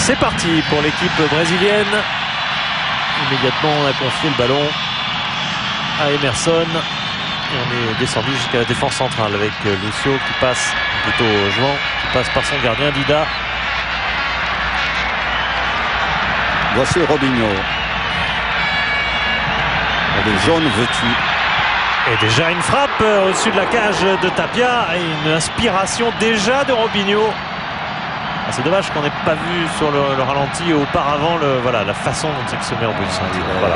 C'est parti pour l'équipe brésilienne. Immédiatement, on a confié le ballon à Emerson. Et on est descendu jusqu'à la défense centrale avec Lucio qui passe, plutôt João, qui passe par son gardien Dida. Voici Robinho. Les jaunes vêtus. Et déjà une frappe au-dessus de la cage de Tapia et une inspiration déjà de Robinho. Ah, c'est dommage qu'on n'ait pas vu sur le ralenti auparavant voilà, la façon dont il se met en position. Voilà.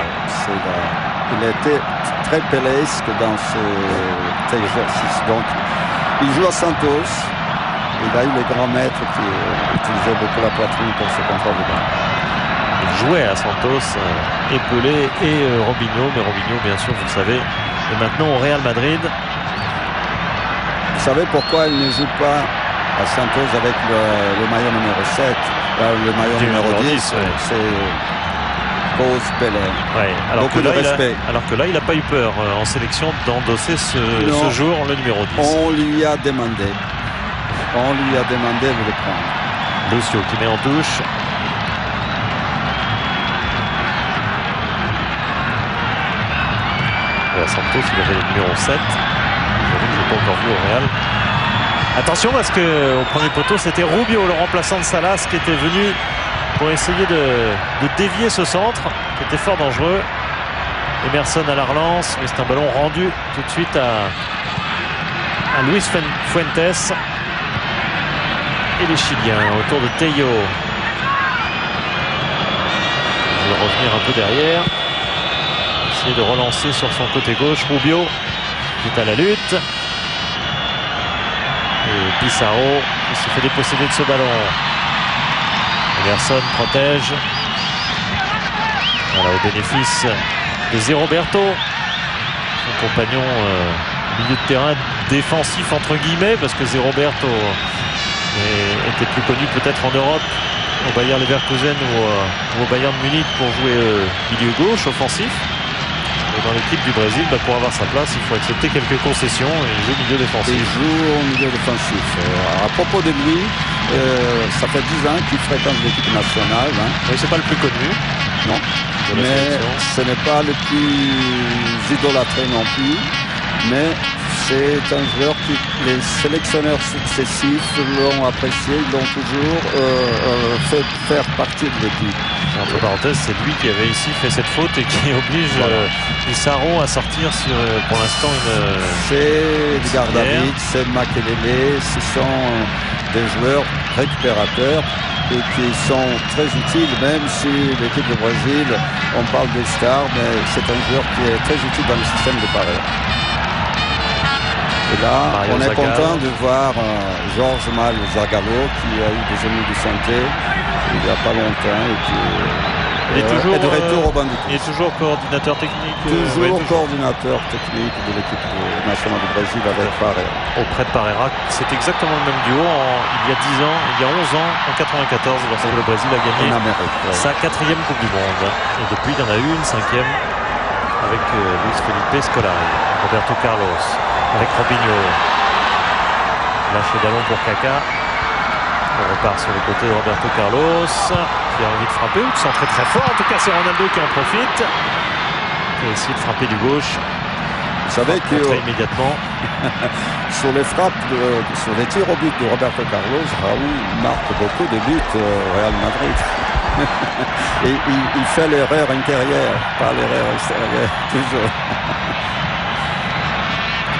Il était très pelesque dans cet exercice. Donc, il joue à Santos. Il a eu les grands maîtres qui utilisaient beaucoup la poitrine pour ce contrôle de balle. Il jouait à Santos, et Pelé et Robinho. Mais Robinho, bien sûr, vous le savez, est maintenant au Real Madrid. Vous savez pourquoi il ne joue pas à Santos avec le maillot numéro 7, le maillot numéro 10, ouais. C'est cause Pelé. Ouais, alors que là, il n'a pas eu peur en sélection d'endosser ce jour le numéro 10. On lui a demandé de le prendre. Lucio qui met en touche. Et à Santos, il avait le numéro 7. Je n'ai pas encore vu au Real. Attention parce qu'au premier poteau, c'était Rubio, le remplaçant de Salas, qui était venu pour essayer de dévier ce centre, qui était fort dangereux. Emerson à la relance, mais c'est un ballon rendu tout de suite à Luis Fuentes. Et les Chiliens autour de Tello. Il va revenir un peu derrière. Essayer de relancer sur son côté gauche. Rubio qui est à la lutte. Et Pizarro qui se fait déposséder de ce ballon. Emerson protège. Voilà, au bénéfice de Zé Roberto, son compagnon milieu de terrain défensif entre guillemets, parce que Zé Roberto était plus connu peut-être en Europe, au Bayer Leverkusen ou au Bayern de Munich pour jouer milieu gauche offensif. Et dans l'équipe du Brésil, pour avoir sa place, il faut accepter quelques concessions et il joue milieu défensif. Il joue au milieu défensif. À propos de lui, ça fait 10 ans qu'il fréquente l'équipe nationale. Hein. Oui, c'est pas le plus connu. Non. Mais ce n'est pas le plus idolâtré non plus. Mais c'est un joueur que les sélectionneurs successifs l'ont apprécié, ils l'ont toujours fait faire partie de l'équipe. Entre parenthèses, c'est lui qui avait ici fait cette faute et qui oblige Pizarro à sortir sur, pour l'instant, une... C'est Edgar David, c'est Makelele, ce sont des joueurs récupérateurs et qui sont très utiles, même si l'équipe de Brésil, on parle des stars, mais c'est un joueur qui est très utile dans le système de Paris. Et là, Mario on est content de voir Jorge Mal Zagallo qui a eu des ennuis de santé il n'y a pas longtemps et qui est de retour au banc d'équipe. Il est toujours coordinateur technique. Toujours coordinateur technique de l'équipe nationale du Brésil avec Parreira. Auprès de Parreira, c'est exactement le même duo il y a 10 ans, il y a 11 ans, en 94, lorsque le Brésil a gagné sa 4e Coupe du Monde. Et depuis, il y en a eu une 5e avec Luis Felipe Scolari, Roberto Carlos, avec Robinho. Lâche le ballon pour Kaká. On repart sur le côté de Roberto Carlos qui a envie de frapper ou de centrer très fort. En tout cas, c'est Ronaldo qui en profite. Qui a essayé de frapper du gauche. Vous savez que immédiatement sur les frappes, sur les tirs au but de Roberto Carlos, Raúl marque beaucoup de buts au Real Madrid. Et il fait l'erreur intérieure, pas l'erreur extérieure, toujours.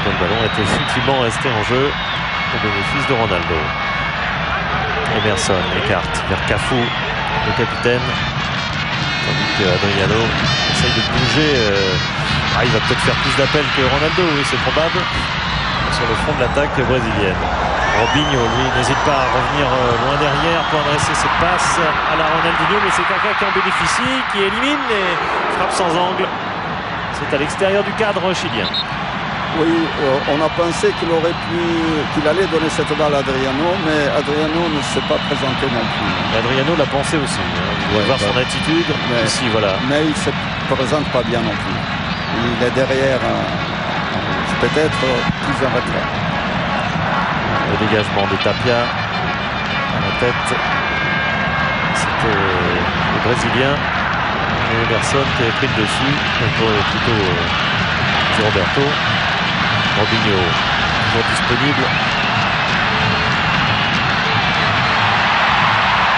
Le ballon était effectivement resté en jeu au bénéfice de Ronaldo. Emerson écarte vers Cafu, le capitaine, tandis que Adriano essaye de bouger. Il va peut-être faire plus d'appels que Ronaldo, oui, c'est probable, sur le front de l'attaque brésilienne. Robinho, lui, n'hésite pas à revenir loin derrière pour adresser cette passe à la Ronaldinho, mais c'est Kaká qui en bénéficie, qui élimine et frappe sans angle. C'est à l'extérieur du cadre chilien. Oui, on a pensé qu'il allait donner cette balle à Adriano, mais Adriano ne s'est pas présenté non plus. Adriano l'a pensé aussi. Vous pouvez voir son attitude. Mais, ici, voilà. Mais il ne se présente pas bien non plus. Il est derrière, peut-être plus en retrait. Le dégagement de Tapia à la tête. C'était Brésilien. Et Emerson qui avait pris le dessus. Plutôt Zé Roberto. Robinho toujours disponible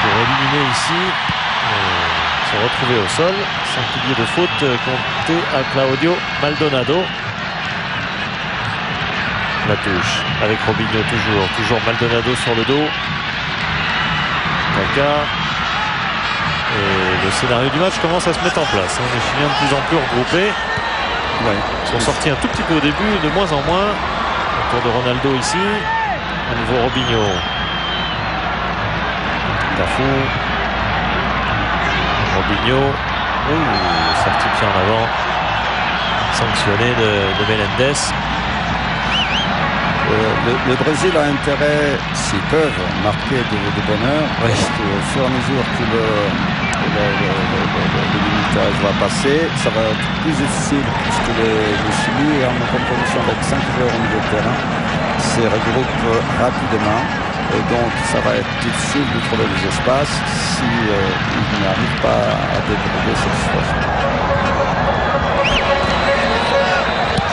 pour éliminer ici. Se retrouver au sol. 5 piliers de faute comptés à Claudio Maldonado. La touche avec Robinho toujours Maldonado sur le dos. Kaka. Et le scénario du match commence à se mettre en place. Les Chiliens de plus en plus regroupés. Ouais. Ils sont sortis un tout petit peu au début, de moins en moins. Autour de Ronaldo ici. À nouveau Robinho. Cafu. Robinho. Sorti pied en avant. Sanctionné de Melendez. Le Brésil a intérêt, s'ils peuvent, marquer de bonheur, parce qu'au fur et à mesure que le limitage va passer, ça va être plus difficile, puisque le Chili est en composition avec 5 joueurs au milieu de terrain, se regroupe rapidement, et donc ça va être difficile de trouver les espaces si ils n'arrivent pas à développer cette situation.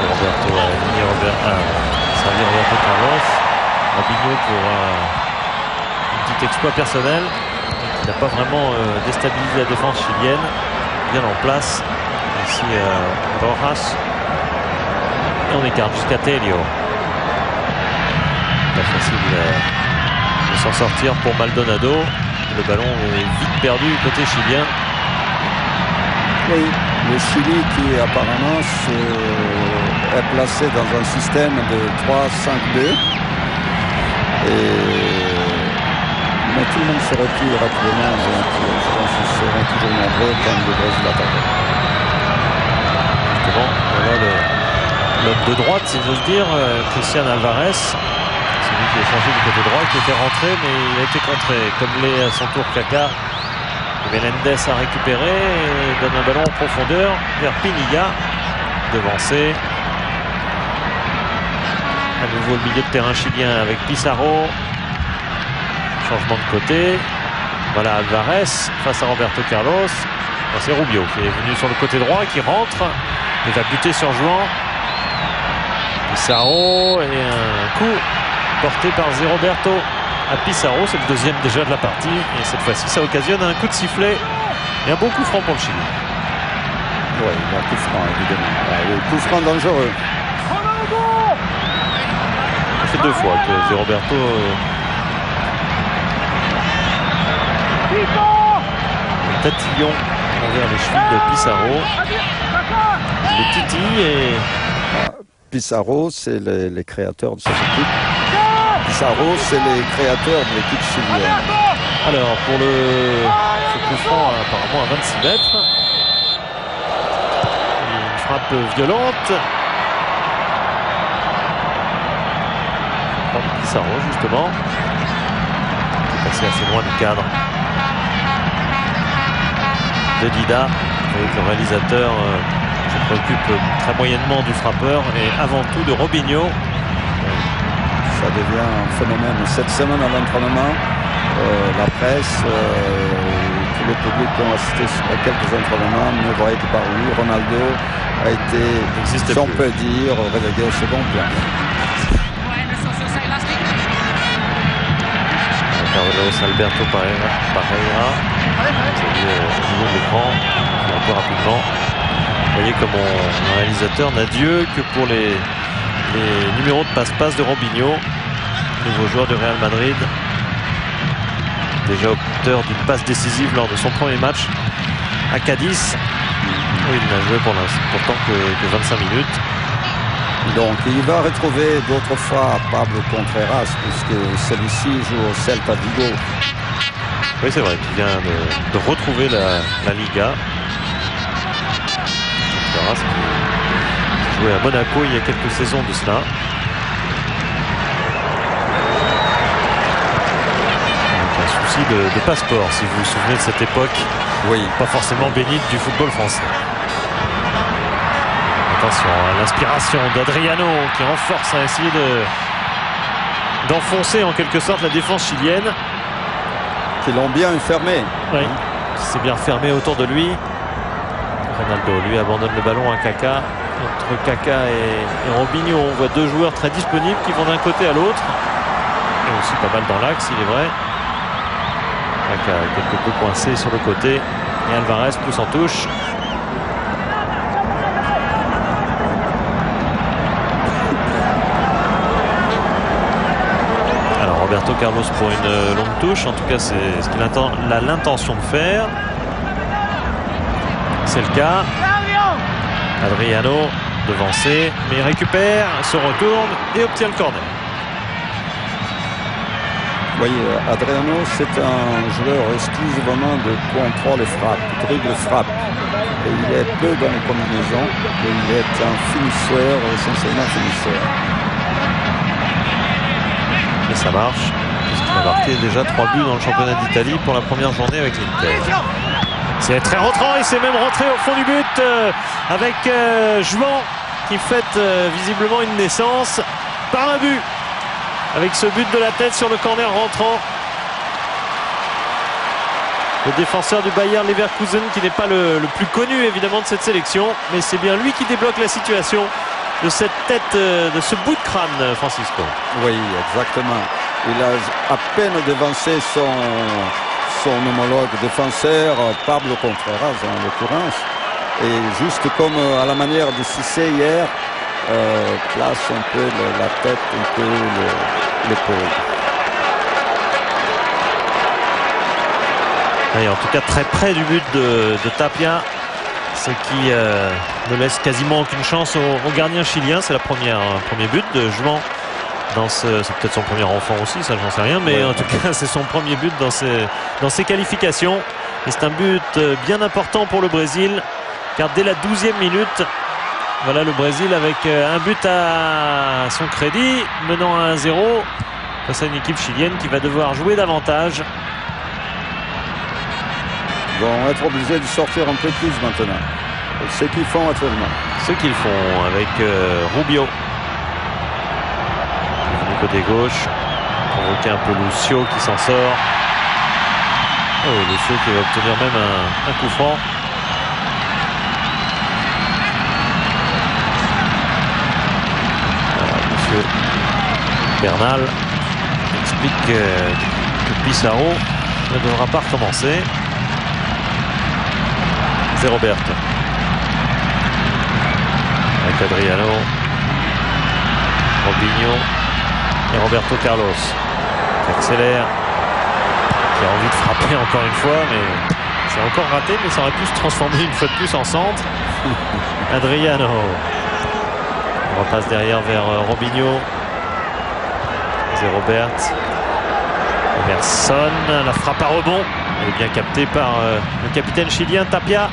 C'est Roberto Roberto Carlos. Robinho pour un petit exploit personnel qui n'a pas vraiment déstabilisé la défense chilienne. Bien en place. Ici Rojas. Et on écarte jusqu'à Telio. Pas facile de s'en sortir pour Maldonado. Le ballon est vite perdu côté chilien. Oui, le Chili qui apparemment est placé dans un système de 3-5-2. Mais tout le monde se retire rapidement, donc je pense qu'ils seront toujours nombreux comme le Brésil attaque. Justement, voilà l'homme de droite, si j'ose dire, Christian Alvarez. Celui qui est changé du côté droit, qui était rentré, mais il a été contré. Comme l'est à son tour Kaka. Melendez a récupéré et donne un ballon en profondeur vers Pinilla, devancé. À nouveau le milieu de terrain chilien avec Pizarro. Changement de côté. Voilà Alvarez face à Roberto Carlos. C'est Rubio qui est venu sur le côté droit, qui rentre et va buter sur Juan. Pizarro et un coup porté par Zé Roberto à Pizarro, c'est le deuxième déjà de la partie, et cette fois-ci ça occasionne un coup de sifflet et un bon coup franc pour le Chili. Oui, un coup franc évidemment. Le coup franc dangereux. Ça fait 2 fois que Zé Roberto tatillon envers les chevilles de Pizarro. Le titille et... Pizarro, c'est les créateurs de cette équipe. Pizarro, c'est les créateurs de l'équipe chilienne. Alors, pour ce coup franc, apparemment à 26 mètres. Une frappe violente. Pizarro, justement. Il est passé assez loin du cadre de Dida. Avec le réalisateur se préoccupe très moyennement du frappeur et avant tout de Robinho. Ça devient un phénomène. Cette semaine à l'entraînement, la presse, tout le public qui ont assisté à quelques entraînements ne voyaient que par lui. Ronaldo a été, si on peut dire, relégué au second plan. Carlos Alberto Parreira. Vous voyez au niveau de l'écran, un peu rapidement. Vous voyez comme mon réalisateur n'a Dieu que pour les numéros de passe-passe de Robinho, nouveau joueur de Real Madrid, déjà auteur d'une passe décisive lors de son premier match à Cadiz, où il n'a joué pourtant que 25 minutes. Donc il va retrouver d'autres fois Pablo Contreras, puisque celui-ci joue au Celta Vigo. Oui, c'est vrai qu'il vient de retrouver la Liga. Contreras qui jouait à Monaco il y a quelques saisons de cela. Avec un souci de passeport, si vous vous souvenez de cette époque. Oui. Pas forcément bénite du football français. Attention à l'inspiration d'Adriano qui renforce à essayer d'enfoncer en quelque sorte la défense chilienne. Qui l'ont bien fermé. Oui. qui s'est bien fermé autour de lui. Ronaldo, lui, abandonne le ballon à Kaka. Entre Kaka et Robinho, on voit deux joueurs très disponibles qui vont d'un côté à l'autre. Et aussi pas mal dans l'axe, il est vrai. Kaka quelque peu coincé sur le côté. Et Alvarez pousse en touche. Alors Roberto Carlos pour une longue touche. En tout cas, c'est ce qu'il a l'intention de faire. C'est le cas. Adriano devancé, mais il récupère, se retourne et obtient le corner. Oui, Adriano, c'est un joueur exclusivement de contrôle et frappe, dribble frappe. Et il est peu dans les combinaisons. Et il est un finisseur, essentiellement finisseur. Et ça marche, puisqu'il a marqué déjà 3 buts dans le championnat d'Italie pour la première journée avec l'Inter. C'est très rentrant, il s'est même rentré au fond du but avec Juan qui fête visiblement une naissance par un but. Avec ce but de la tête sur le corner rentrant. Le défenseur du Bayer Leverkusen qui n'est pas le plus connu évidemment de cette sélection, mais c'est bien lui qui débloque la situation de cette tête, de ce bout de crâne, Francisco. Oui, exactement. Il a à peine devancé son homologue défenseur, Pablo Contreras en l'occurrence, et juste comme à la manière de Cissé hier, place un peu la tête, un peu l'épaule. En tout cas très près du but de Tapia, ce qui ne laisse quasiment aucune chance au gardien chilien. C'est premier but de Juan. C'est peut-être son premier enfant aussi, ça j'en sais rien, mais en tout cas c'est son premier but dans ses qualifications. Et c'est un but bien important pour le Brésil, car dès la 12e minute, voilà le Brésil avec un but à son crédit, menant à 1-0 face à une équipe chilienne qui va devoir jouer davantage. Ils vont être obligés de sortir un peu plus maintenant. Ce qu'ils font actuellement. Ce qu'ils font avec Rubio. Du côté gauche, provoquer un peu Lucio qui s'en sort. Oh, Lucio qui va obtenir même un coup franc. Monsieur Bernal explique que Pissarro ne devra pas recommencer. C'est Roberto avec Adriano, Robinho et Roberto Carlos qui accélère, qui a envie de frapper encore une fois, mais c'est encore raté, mais ça aurait pu se transformer une fois de plus en centre. Adriano on repasse derrière vers Robinho. C'est Robert Emerson, la frappe à rebond, elle est bien captée par le capitaine chilien Tapia.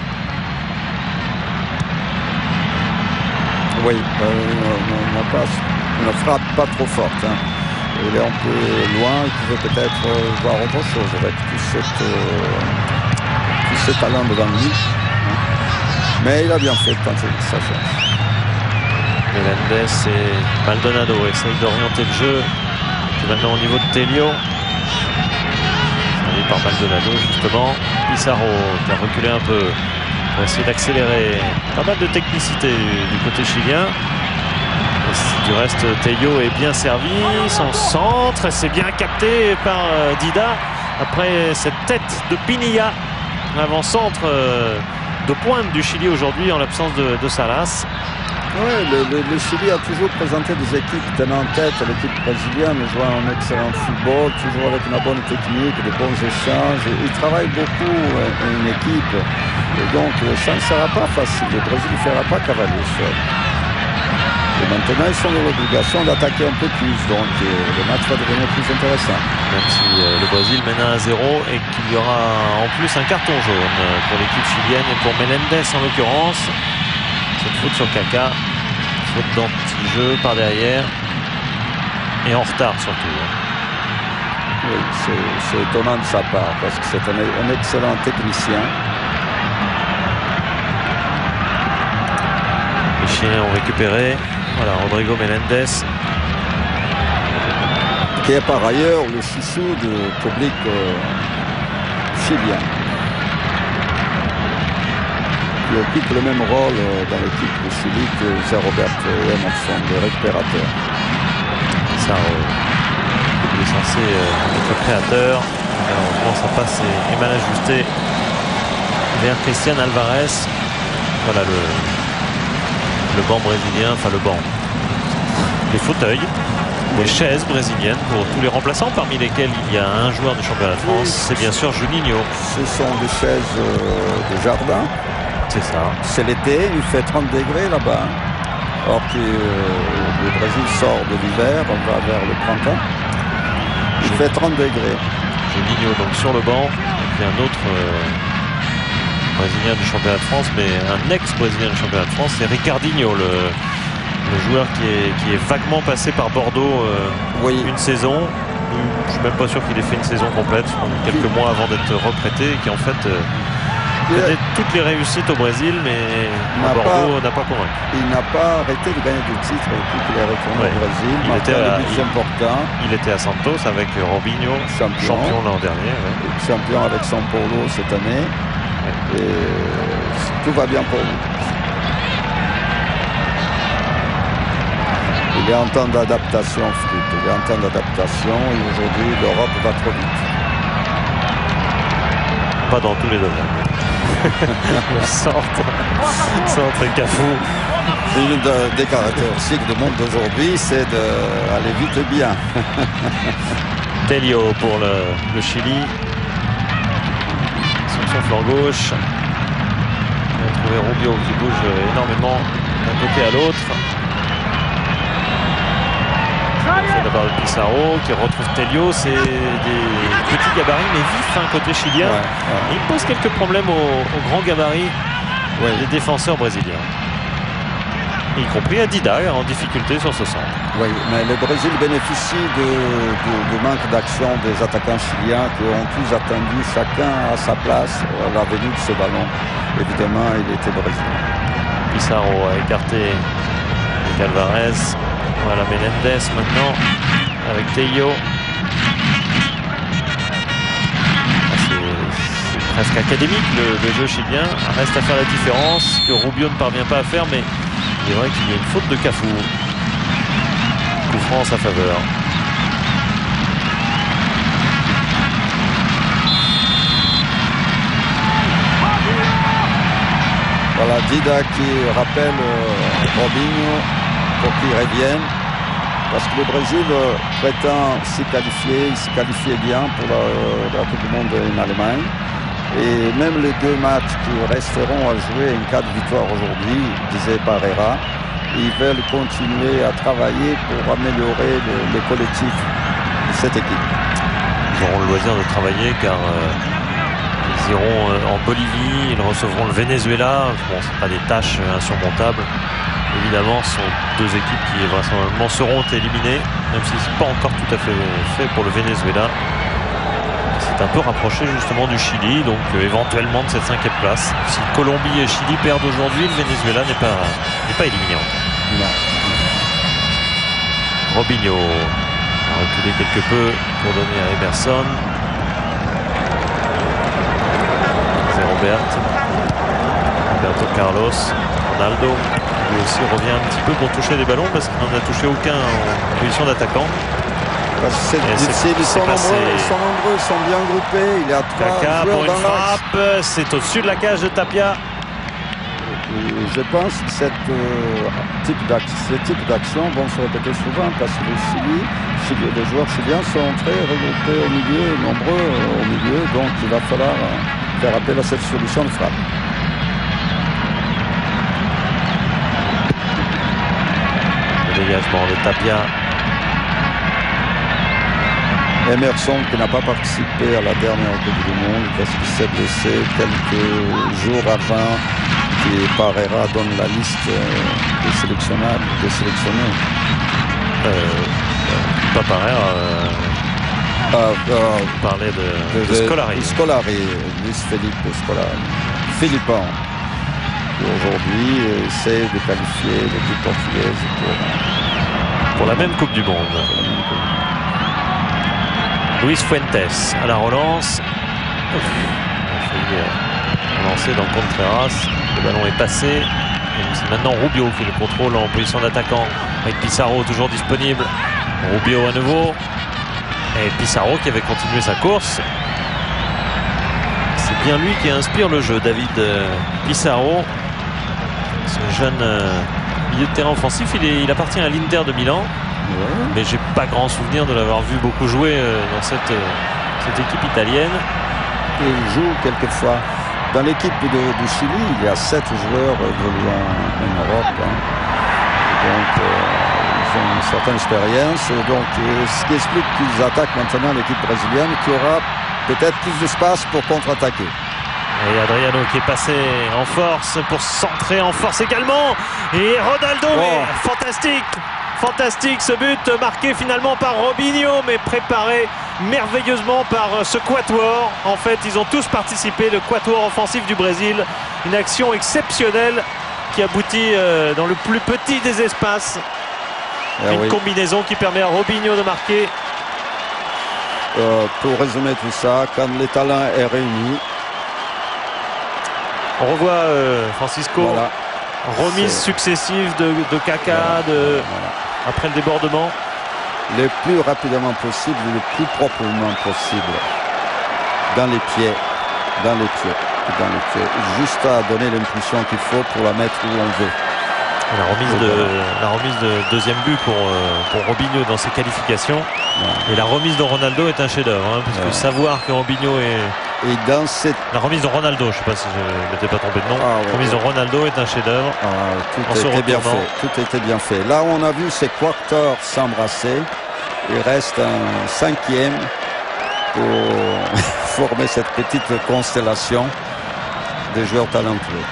Oui, ne frappe pas trop forte. Hein. Il est un peu loin, il pouvait peut-être voir autre chose avec tout ce talent devant lui. Hein. Mais il a bien fait quand il sa chance. Melendez et Maldonado essayent d'orienter le jeu. C'est maintenant au niveau de Telio. Servi par Maldonado justement. Pissarro qui a reculé un peu pour essayer d'accélérer. Pas mal de technicité du côté chilien. Du reste, Tello est bien servi. Son centre, c'est bien capté par Dida. Après cette tête de Pinilla, l'avant-centre de pointe du Chili aujourd'hui en l'absence de Salas. Oui, le Chili a toujours présenté des équipes tenant en tête l'équipe brésilienne, jouant un excellent football, toujours avec une bonne technique, de bons échanges. Il travaille beaucoup une équipe. Et donc, ça ne sera pas facile. Le Brésil ne fera pas cavalier seul. Et maintenant, ils sont dans l'obligation d'attaquer un peu plus. Donc, le match va devenir plus intéressant. Même si le Brésil mène à 1-0 et qu'il y aura en plus un carton jaune pour l'équipe chilienne et pour Melendez en l'occurrence. Cette faute sur Kaka. Faute d'anti-jeu par derrière. Et en retard surtout. Oui, c'est étonnant de sa part parce que c'est un excellent technicien. Les Chiliens ont récupéré. Voilà, Rodrigo Melendez. Qui est par ailleurs le chouchou du public chilien. qui occupe le même rôle dans l'équipe de Chili que Zé Roberto Emerson, le récupérateur. Pizarro, il est censé être créateur. Malheureusement, sa passe est mal ajustée vers Christian Alvarez. Voilà le banc brésilien, enfin le banc. Les fauteuils, les chaises brésiliennes pour tous les remplaçants, parmi lesquels il y a un joueur du championnat de France, c'est bien sûr Juninho. Ce sont des chaises de jardin. C'est ça. C'est l'été, il fait 30 degrés là-bas. Or que le Brésil sort de l'hiver, on va vers le printemps. Il fait 30 degrés. Juninho donc sur le banc, et puis un autre brésilien du championnat de France, mais un ex-brésilien du championnat de France, c'est Ricardinho, le joueur qui est vaguement passé par Bordeaux une saison. Je suis même pas sûr qu'il ait fait une saison complète, quelques mois avant d'être reprêté, et qui en fait connaît toutes les réussites au Brésil, mais à Bordeaux n'a pas convaincu. Il n'a pas arrêté de gagner des titres depuis qu'il est retourné au Brésil. Il était à Santos avec Robinho, champion l'an dernier. Champion avec São Paulo cette année. Et tout va bien pour lui. Il est en temps d'adaptation, Philippe. Il est en temps d'adaptation et aujourd'hui, l'Europe va trop vite. Pas dans tous les domaines. Le centre et Cafu. Une des caractéristiques du monde d'aujourd'hui, c'est d'aller vite et bien. Telio pour le Chili. Sur son flanc gauche. On a trouvé Rubio qui bouge énormément d'un côté à l'autre. C'est d'abord le Pizarro qui retrouve Telio. C'est des petits gabarits mais vifs côté chilien. Il pose quelques problèmes aux grands gabarits des défenseurs brésiliens. Y compris à Dida en difficulté sur ce centre. Oui, mais le Brésil bénéficie du manque d'action des attaquants chiliens qui ont tous attendu chacun à sa place à la venue de ce ballon. Évidemment, il était brésilien. Pizarro a écarté Alvarez. Voilà Menendez maintenant avec Tello. C'est presque académique le jeu chilien. Reste à faire la différence que Rubio ne parvient pas à faire, mais il est vrai qu'il y a une faute de Cafu. Coup franc en sa faveur. Voilà Dida qui rappelle Robinho pour qu'il revienne. Parce que le Brésil prétend s'y qualifier, il s'y qualifiait bien pour la Coupe du Monde en Allemagne. Et même les deux matchs qui resteront à jouer en cas de victoire aujourd'hui, disait Barrera, ils veulent continuer à travailler pour améliorer le collectif de cette équipe. Ils auront le loisir de travailler car ils iront en Bolivie, ils recevront le Venezuela. Bon, ce pas des tâches insurmontables. Évidemment, ce sont deux équipes qui vraisemblablement seront éliminées, même si ce n'est pas encore tout à fait fait pour le Venezuela. C'est un peu rapproché justement du Chili, donc éventuellement de cette 5e place. Si Colombie et Chili perdent aujourd'hui, le Venezuela n'est pas éliminé encore. Non. Robinho a reculé quelque peu pour donner à Emerson. C'est Roberto Carlos, Ronaldo. Lui aussi revient un petit peu pour toucher des ballons parce qu'il n'en a touché aucun en position d'attaquant. C'est difficile, ils sont nombreux, ils sont bien groupés. Il y a 3 joueurs dans frappe, c'est au-dessus de la cage de Tapia. Je pense que ce type d'action vont se répéter souvent parce que les joueurs chiliens sont très regroupés au milieu, nombreux au milieu, donc il va falloir faire appel à cette solution de frappe. Le dégagement de Tapia. Emerson qui n'a pas participé à la dernière Coupe du Monde parce qu'il s'est blessé quelques jours avant que Barrera donne la liste des sélectionnés. Pas Barrera. Parler de Scolari. Scolari, Luis Felipe Scolari. Philippon, qui aujourd'hui essaie de qualifier l'équipe portugaise pour la même Coupe du Monde. Luis Fuentes à la relance. Il a failli lancer dans Contreras. Le ballon est passé. Et c'est maintenant Rubio qui le contrôle en position d'attaquant. Avec Pissarro toujours disponible. Rubio à nouveau. Et Pissarro qui avait continué sa course. C'est bien lui qui inspire le jeu, David Pissarro. Ce jeune milieu de terrain offensif, il appartient à l'Inter de Milan. Ouais. Mais j'ai pas grand souvenir de l'avoir vu beaucoup jouer dans cette équipe italienne. Il joue quelquefois. Dans l'équipe du Chili, il y a 7 joueurs évoluant en Europe. Donc, ils ont une certaine expérience. Donc, ce qui explique qu'ils attaquent maintenant l'équipe brésilienne, qui aura peut-être plus d'espace pour contre-attaquer. Et Adriano qui est passé en force pour centrer en force également. Et Ronaldo, fantastique! Fantastique ce but marqué finalement par Robinho, mais préparé merveilleusement par ce quatuor. En fait, ils ont tous participé, le quatuor offensif du Brésil. Une action exceptionnelle qui aboutit dans le plus petit des espaces. Une combinaison qui permet à Robinho de marquer. Pour résumer tout ça, quand les talents est réunis. On revoit Francisco. Voilà. Remise successive de Kaka après le débordement. Le plus rapidement possible, le plus proprement possible. Dans les pieds. Juste à donner l'impulsion qu'il faut pour la mettre où on veut. La remise de deuxième but pour Robinho dans ses qualifications. Ouais. Et la remise de Ronaldo est un chef-d'œuvre. Parce que savoir que Robinho est... Et dans cette... La remise de Ronaldo, je ne sais pas si je ne m'étais pas trompé de nom. La remise de Ronaldo est un chef-d'œuvre. Tout était bien fait. Là, on a vu ces quatuors s'embrasser. Il reste un 5e pour former cette petite constellation des joueurs talentueux.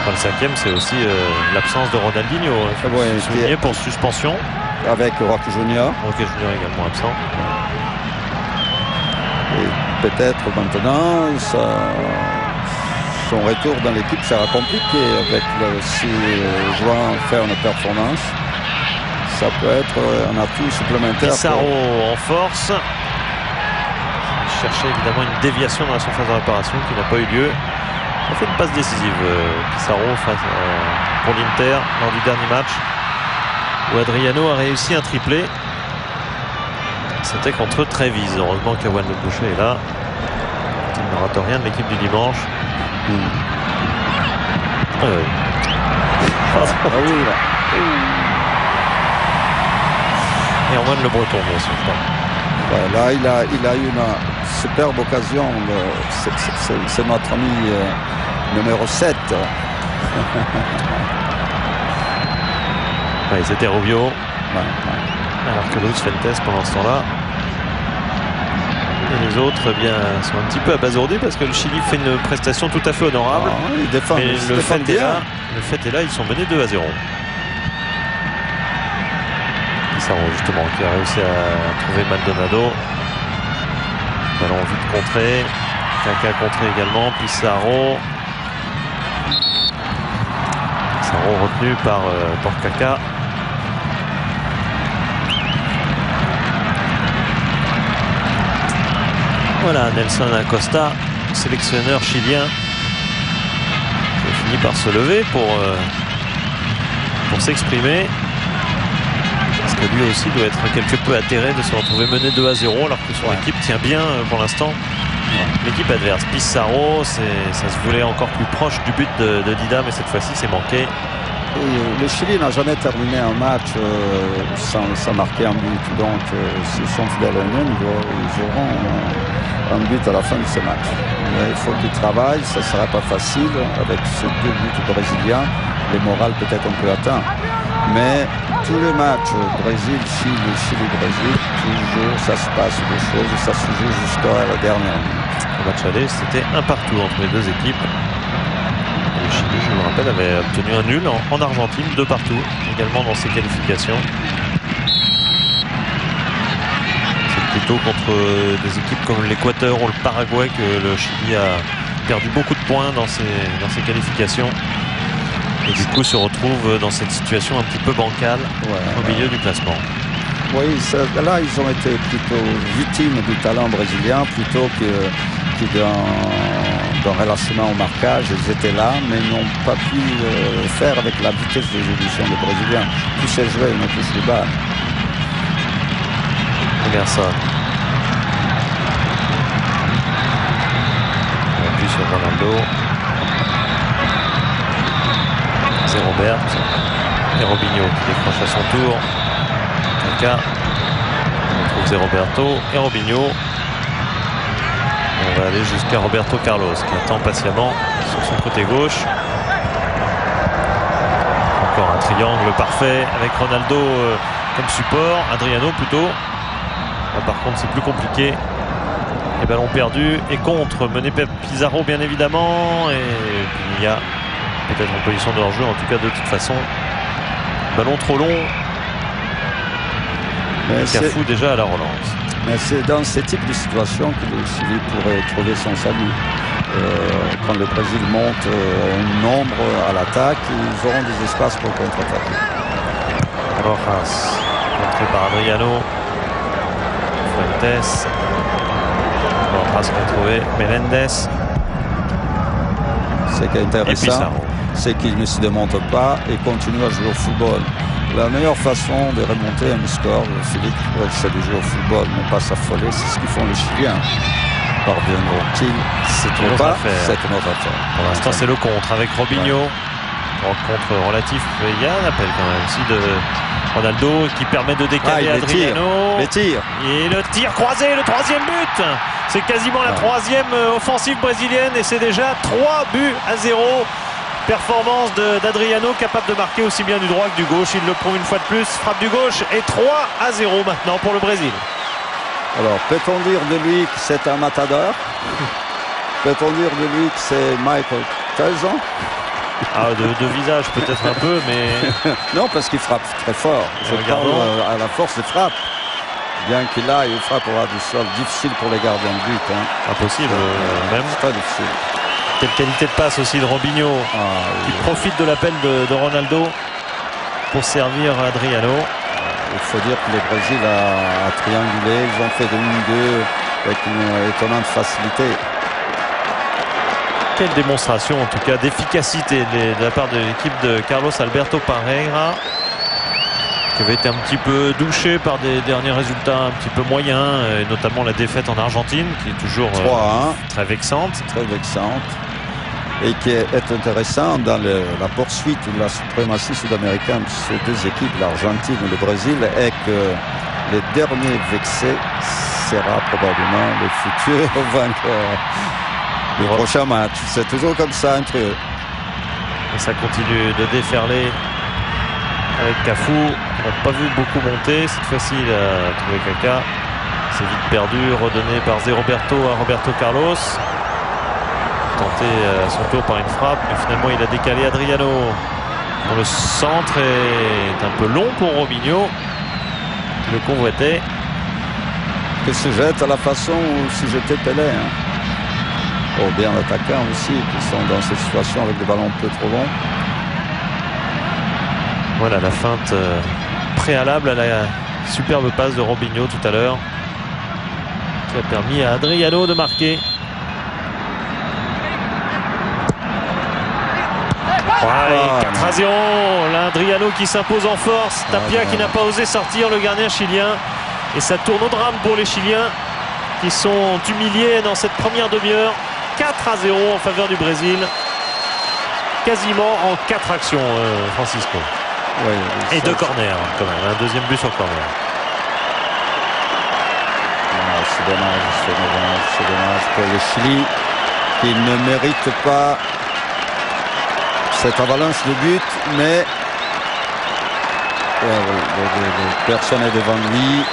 Le 5e, c'est aussi l'absence de Ronaldinho. Souligné pour suspension. Avec Roque Junior. Roque Junior également absent. Et peut-être maintenant, son retour dans l'équipe sera compliqué avec si jouant faire une performance. Ça peut être un atout supplémentaire. Pissarro en force. Il cherchait évidemment une déviation dans la surface de réparation qui n'a pas eu lieu. Il a fait une passe décisive, Pissarro, pour l'Inter lors du dernier match où Adriano a réussi un triplé. C'était contre Treviso. Heureusement qu'Awan Le Boucher est là. Il ne rate rien de l'équipe du dimanche. Et Erwan Le Breton, bien sûr. Là, il a eu une superbe occasion. C'est notre ami numéro 7. C'était Rubio. Alors que Luis Fuentes, pendant ce temps-là, et les autres sont un petit peu abasourdis parce que le Chili fait une prestation tout à fait honorable. Mais le fait est là, ils sont menés 2-0. Pissarro, justement, qui a réussi à trouver Maldonado. Ballon vite contré. Kaka contré également. Pissarro retenu par Kaka. Voilà, Nelson Acosta, sélectionneur chilien, qui a fini par se lever pour s'exprimer. Parce que lui aussi doit être quelque peu atterré de se retrouver mené 2-0 alors que son équipe tient bien pour l'instant. L'équipe adverse, Pissarro, ça se voulait encore plus proche du but de Dida, mais cette fois-ci c'est manqué. Et le Chili n'a jamais terminé un match sans marquer un but. Donc s'ils sont fidèles à eux-mêmes, ils auront un but à la fin de ce match. Mais il faut qu'ils travaillent, ça ne sera pas facile avec ces 2 buts brésiliens. Les morales peut-être un peu atteints. Mais tous les matchs Brésil-Chili, Chili-Brésil, toujours ça se passe des choses, ça se joue jusqu'à la dernière minute. Le match aller, c'était un partout entre les deux équipes. Le Chili, je me rappelle, avait obtenu un nul en Argentine, 2 partout, également dans ses qualifications. C'est plutôt contre des équipes comme l'Équateur ou le Paraguay que le Chili a perdu beaucoup de points dans ses qualifications. Et du coup se retrouve dans cette situation un petit peu bancale au milieu du classement. Oui, là ils ont été plutôt victimes du talent brésilien plutôt que dans relâchement au marquage, ils étaient là, mais n'ont pas pu faire avec la vitesse d'exécution des Brésiliens. Tout s'est joué, une touche de balle. Emerson. On appuie sur Ronaldo. C'est Robert. Et Robinho qui décroche à son tour. Kaka. On retrouve Zé Roberto et Robinho. On va aller jusqu'à Roberto Carlos qui attend patiemment sur son côté gauche. Encore un triangle parfait avec Ronaldo comme support. Adriano plutôt. Là, par contre c'est plus compliqué. Et ballon perdu et contre mené Pizarro bien évidemment. Et puis il y a peut-être en position de hors-jeu en tout cas de toute façon. Ballon trop long. Cafu déjà à la relance. Mais c'est dans ce type de situation que le Chili pourrait trouver son salut. Quand le Brésil monte un nombre à l'attaque, ils auront des espaces pour contre-attaquer. Rojas, contré par Adriano. Fuentes. Rojas retrouvé. Melendez. Ce qui est intéressant, c'est qu'il ne se démonte pas et continue à jouer au football. La meilleure façon de remonter un score, Philippe, c'est de jouer au football, ne pas s'affoler. C'est ce qu'ils font les Chiliens. Parviendront-ils? C'est une autre affaire. Pour l'instant, c'est le contre avec Robinho. Contre relatif. Il y a un appel quand même aussi de Ronaldo qui permet de décaler Adriano. Les tirs. Et le tir croisé, le troisième but. C'est quasiment la troisième offensive brésilienne et c'est déjà 3-0. Performance d'Adriano, capable de marquer aussi bien du droit que du gauche. Il le prouve une fois de plus. Frappe du gauche et 3-0 maintenant pour le Brésil. Alors, peut-on dire de lui que c'est un matador? Peut-on dire de lui que c'est Michael Tyson? De visage peut-être un peu, mais... Non, parce qu'il frappe très fort. Je parle à la force de frappe. Bien qu'il aille, il frappe au ras du sol. Difficile pour les gardiens de but. Impossible, même. C'est pas difficile. Quelle qualité de passe aussi de Robinho, qui profite de l'appel de Ronaldo pour servir Adriano. Il faut dire que le Brésil a triangulé, ils ont fait de 1-2 avec une étonnante facilité. Quelle démonstration en tout cas d'efficacité de la part de l'équipe de Carlos Alberto Parreira, qui avait été un petit peu douché par des derniers résultats un petit peu moyens, et notamment la défaite en Argentine qui est toujours très vexante. Très vexante. Et qui est intéressant dans la poursuite de la suprématie sud-américaine de ces deux équipes, l'Argentine et le Brésil, est que le dernier vexé sera probablement le futur vainqueur du prochain match. C'est toujours comme ça entre eux. Et ça continue de déferler avec Cafu. On n'a pas vu beaucoup monter. Cette fois-ci, il a trouvé Kaka. C'est vite perdu, redonné par Zé Roberto à Roberto Carlos. Tenté à son tour par une frappe, mais finalement il a décalé Adriano. Dans le centre est un peu long pour Robinho, qui le convoitait. Que se jette à la façon où se jetait Pelé. Bien l'attaquant aussi, qui sont dans cette situation avec des ballons un peu trop longs. Voilà la feinte préalable à la superbe passe de Robinho tout à l'heure, qui a permis à Adriano de marquer. Ouais, 4-0, l'Adriano qui s'impose en force, Tapia qui n'a pas osé sortir, le gardien chilien, et ça tourne au drame pour les Chiliens qui sont humiliés dans cette première demi-heure. 4-0 en faveur du Brésil, quasiment en 4 actions, Francisco. Oui, et 2 corners quand même, un deuxième but sur corner. C'est dommage pour le Chili qui ne mérite pas cette avalanche de buts, mais personne n'est devant lui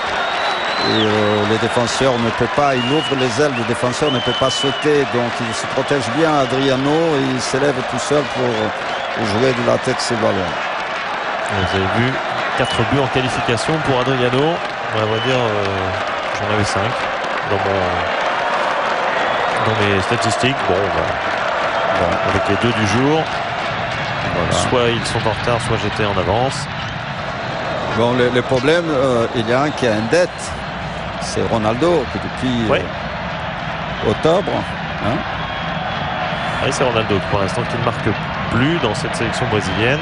et le défenseur ne peut pas, il ouvre les ailes, le défenseur ne peut pas sauter, donc il se protège bien Adriano et il s'élève tout seul pour jouer de la tête ses ballons. Vous avez vu 4 buts en qualification pour Adriano. On va dire j'en avais 5 dans mes statistiques. Bon, avec les 2 du jour. Voilà. Soit ils sont en retard, soit j'étais en avance. Bon, le problème, il y a un qui a une dette. C'est Ronaldo, qui depuis octobre Et c'est Ronaldo pour l'instant qui ne marque plus dans cette sélection brésilienne.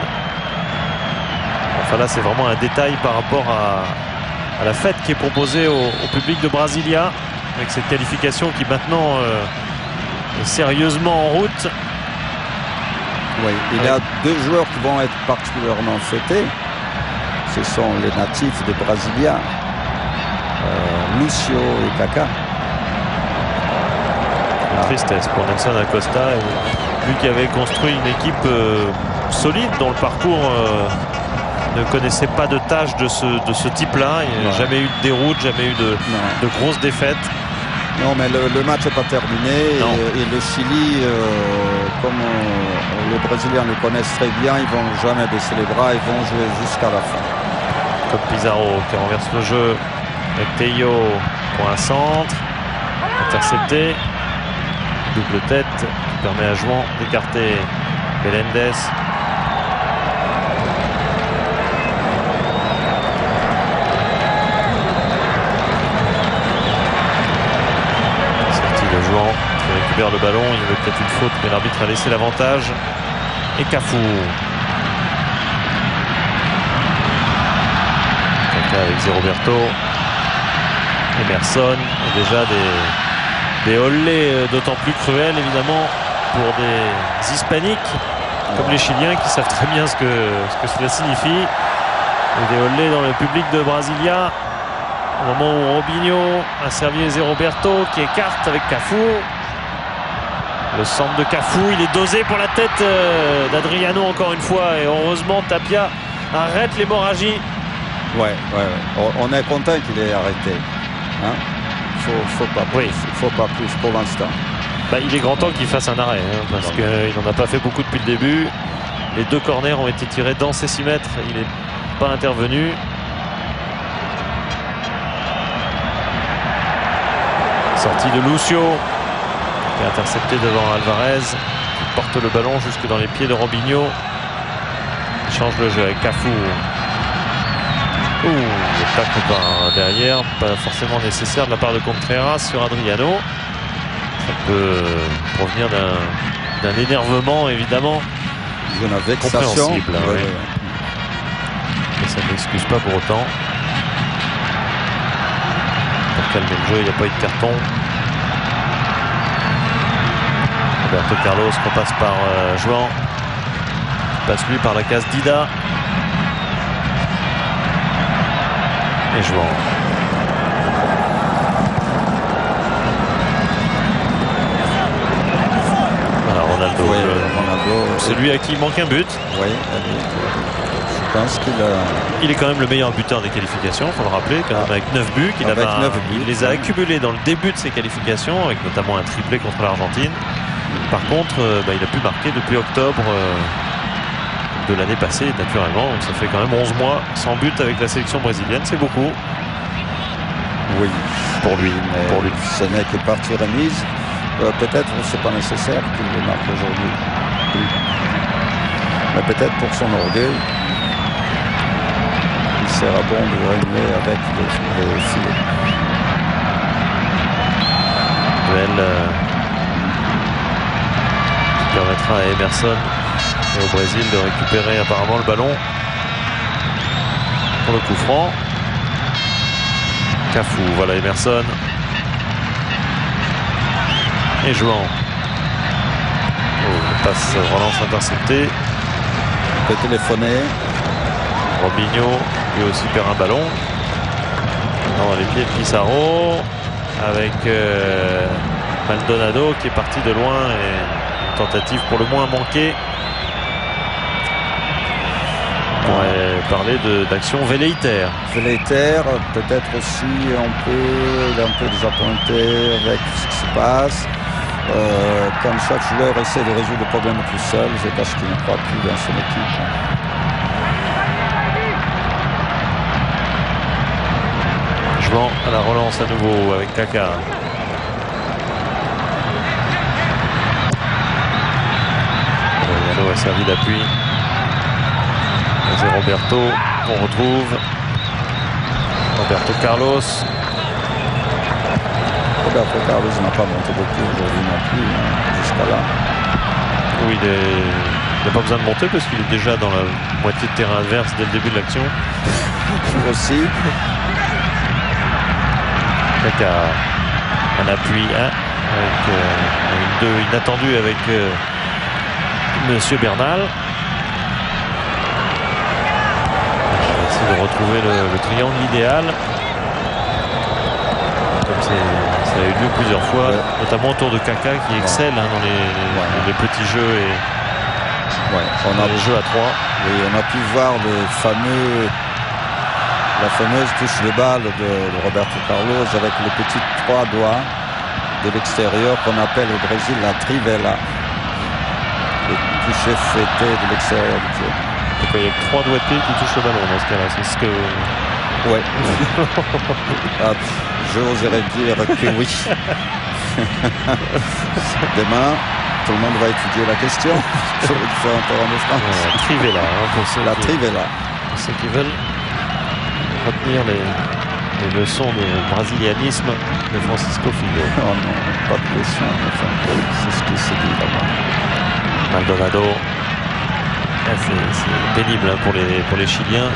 Enfin là c'est vraiment un détail par rapport à la fête qui est proposée au public de Brasilia, avec cette qualification qui maintenant est sérieusement en route. Oui, il y a deux joueurs qui vont être particulièrement fêtés. Ce sont les natifs de Brasilia, Lucio et Kaká. Tristesse pour Nelson Acosta, lui qui avait construit une équipe solide dont le parcours ne connaissait pas de tâches de ce type-là. Il n'y a jamais eu de déroute, jamais eu de grosses défaites. Non, mais le match n'est pas terminé et le Chili, comme les Brésiliens le connaissent très bien, ils vont jamais baisser les bras, ils vont jouer jusqu'à la fin. Comme Pizarro qui renverse le jeu avec Teio pour un centre, intercepté, double tête qui permet à Jouan d'écarter Melendez. Jouan qui récupère le ballon, il y avait peut-être une faute mais l'arbitre a laissé l'avantage. Et Cafu avec Zé Roberto, Emerson, et déjà des hollés d'autant plus cruels évidemment pour des hispaniques comme les Chiliens qui savent très bien ce que cela signifie. Et des hollés dans le public de Brasilia au moment où Robinho a servi Zé Roberto qui écarte avec Cafu. Le centre de Cafu, il est dosé pour la tête d'Adriano encore une fois, et heureusement Tapia arrête l'hémorragie. Ouais. On est content qu'il ait arrêté. Hein, faut pas plus, faut pas plus pour l'instant. Il est grand temps qu'il fasse un arrêt, parce qu'il n'en a pas fait beaucoup depuis le début. Les deux corners ont été tirés dans ses 6 mètres, il n'est pas intervenu. Sortie de Lucio qui est intercepté devant Alvarez qui porte le ballon jusque dans les pieds de Robinho. Il change le jeu avec Cafu. Le tacle par derrière, pas forcément nécessaire de la part de Contreras sur Adriano. Ça peut provenir d'un énervement évidemment compréhensible. Mais ça ne l'excuse pas pour autant. Pour calmer le jeu, il n'y a pas eu de carton. Roberto Carlos repasse par Jouan. Passe lui par la case Dida. Et Jouan. Voilà, Ronaldo. C'est lui à qui il manque un but. Oui, je pense il est quand même le meilleur buteur des qualifications, il faut le rappeler, quand même, avec 9 buts. Il les a accumulés dans le début de ses qualifications, avec notamment un triplé contre l'Argentine. Par contre, il a pu marquer depuis octobre de l'année passée, naturellement. Donc ça fait quand même 11 mois sans but avec la sélection brésilienne, c'est beaucoup. Oui, pour lui. Ce n'est que partie remise. Peut-être que ce n'est pas nécessaire qu'il le marque aujourd'hui. Mais peut-être pour son orgueil, il sera bon de renouer avec les filets. Duel qui permettra à Emerson et au Brésil de récupérer apparemment le ballon pour le coup franc. Cafu, voilà Emerson. Et Jouan. Passe relance interceptée. Il peut téléphoner. Robinho lui aussi perd un ballon. Dans les pieds de Pizarro. Avec Maldonado qui est parti de loin et une tentative pour le moins manquée. On pourrait parler d'action velléitaire. Velléitaire, peut-être aussi il est un peu désappointé avec ce qui se passe. Comme chaque joueur essaie de résoudre le problème tout seul, c'est parce qu'il ne croit plus dans son équipe. Jouan à la relance à nouveau avec Kaká. Adriano a servi d'appui. C'est Roberto qu'on retrouve. Roberto Carlos. Roberto Carlos n'a pas monté beaucoup aujourd'hui non plus, jusqu'à là. où il n'a pas besoin de monter parce qu'il est déjà dans la moitié de terrain adverse dès le début de l'action. Aussi. Kaka, un appui avec une 2 inattendue avec Monsieur Bernal. On va essayer de retrouver le triangle idéal. Comme ça a eu lieu plusieurs fois, notamment autour de Kaka qui excelle dans les petits jeux et les jeux à 3. Oui, on a pu voir la fameuse touche de balle de Roberto Carlos avec les petits 3 doigts de l'extérieur qu'on appelle au Brésil la trivela. Le toucher fêté de l'extérieur du pied. Donc il y a que 3 doigts de pied qui touchent le ballon dans ce cas-là. C'est ce que... Ouais. Je oserais dire que oui. Demain, tout le monde va étudier la question sur les différents terrains de France. La trivela. Trivela. Pour ceux qui veulent retenir les leçons de brésilianisme de Francisco Figo. Oh non, pas de leçons. Enfin, c'est ce qui se dit là-bas. Maldonado. C'est pénible pour les Chiliens.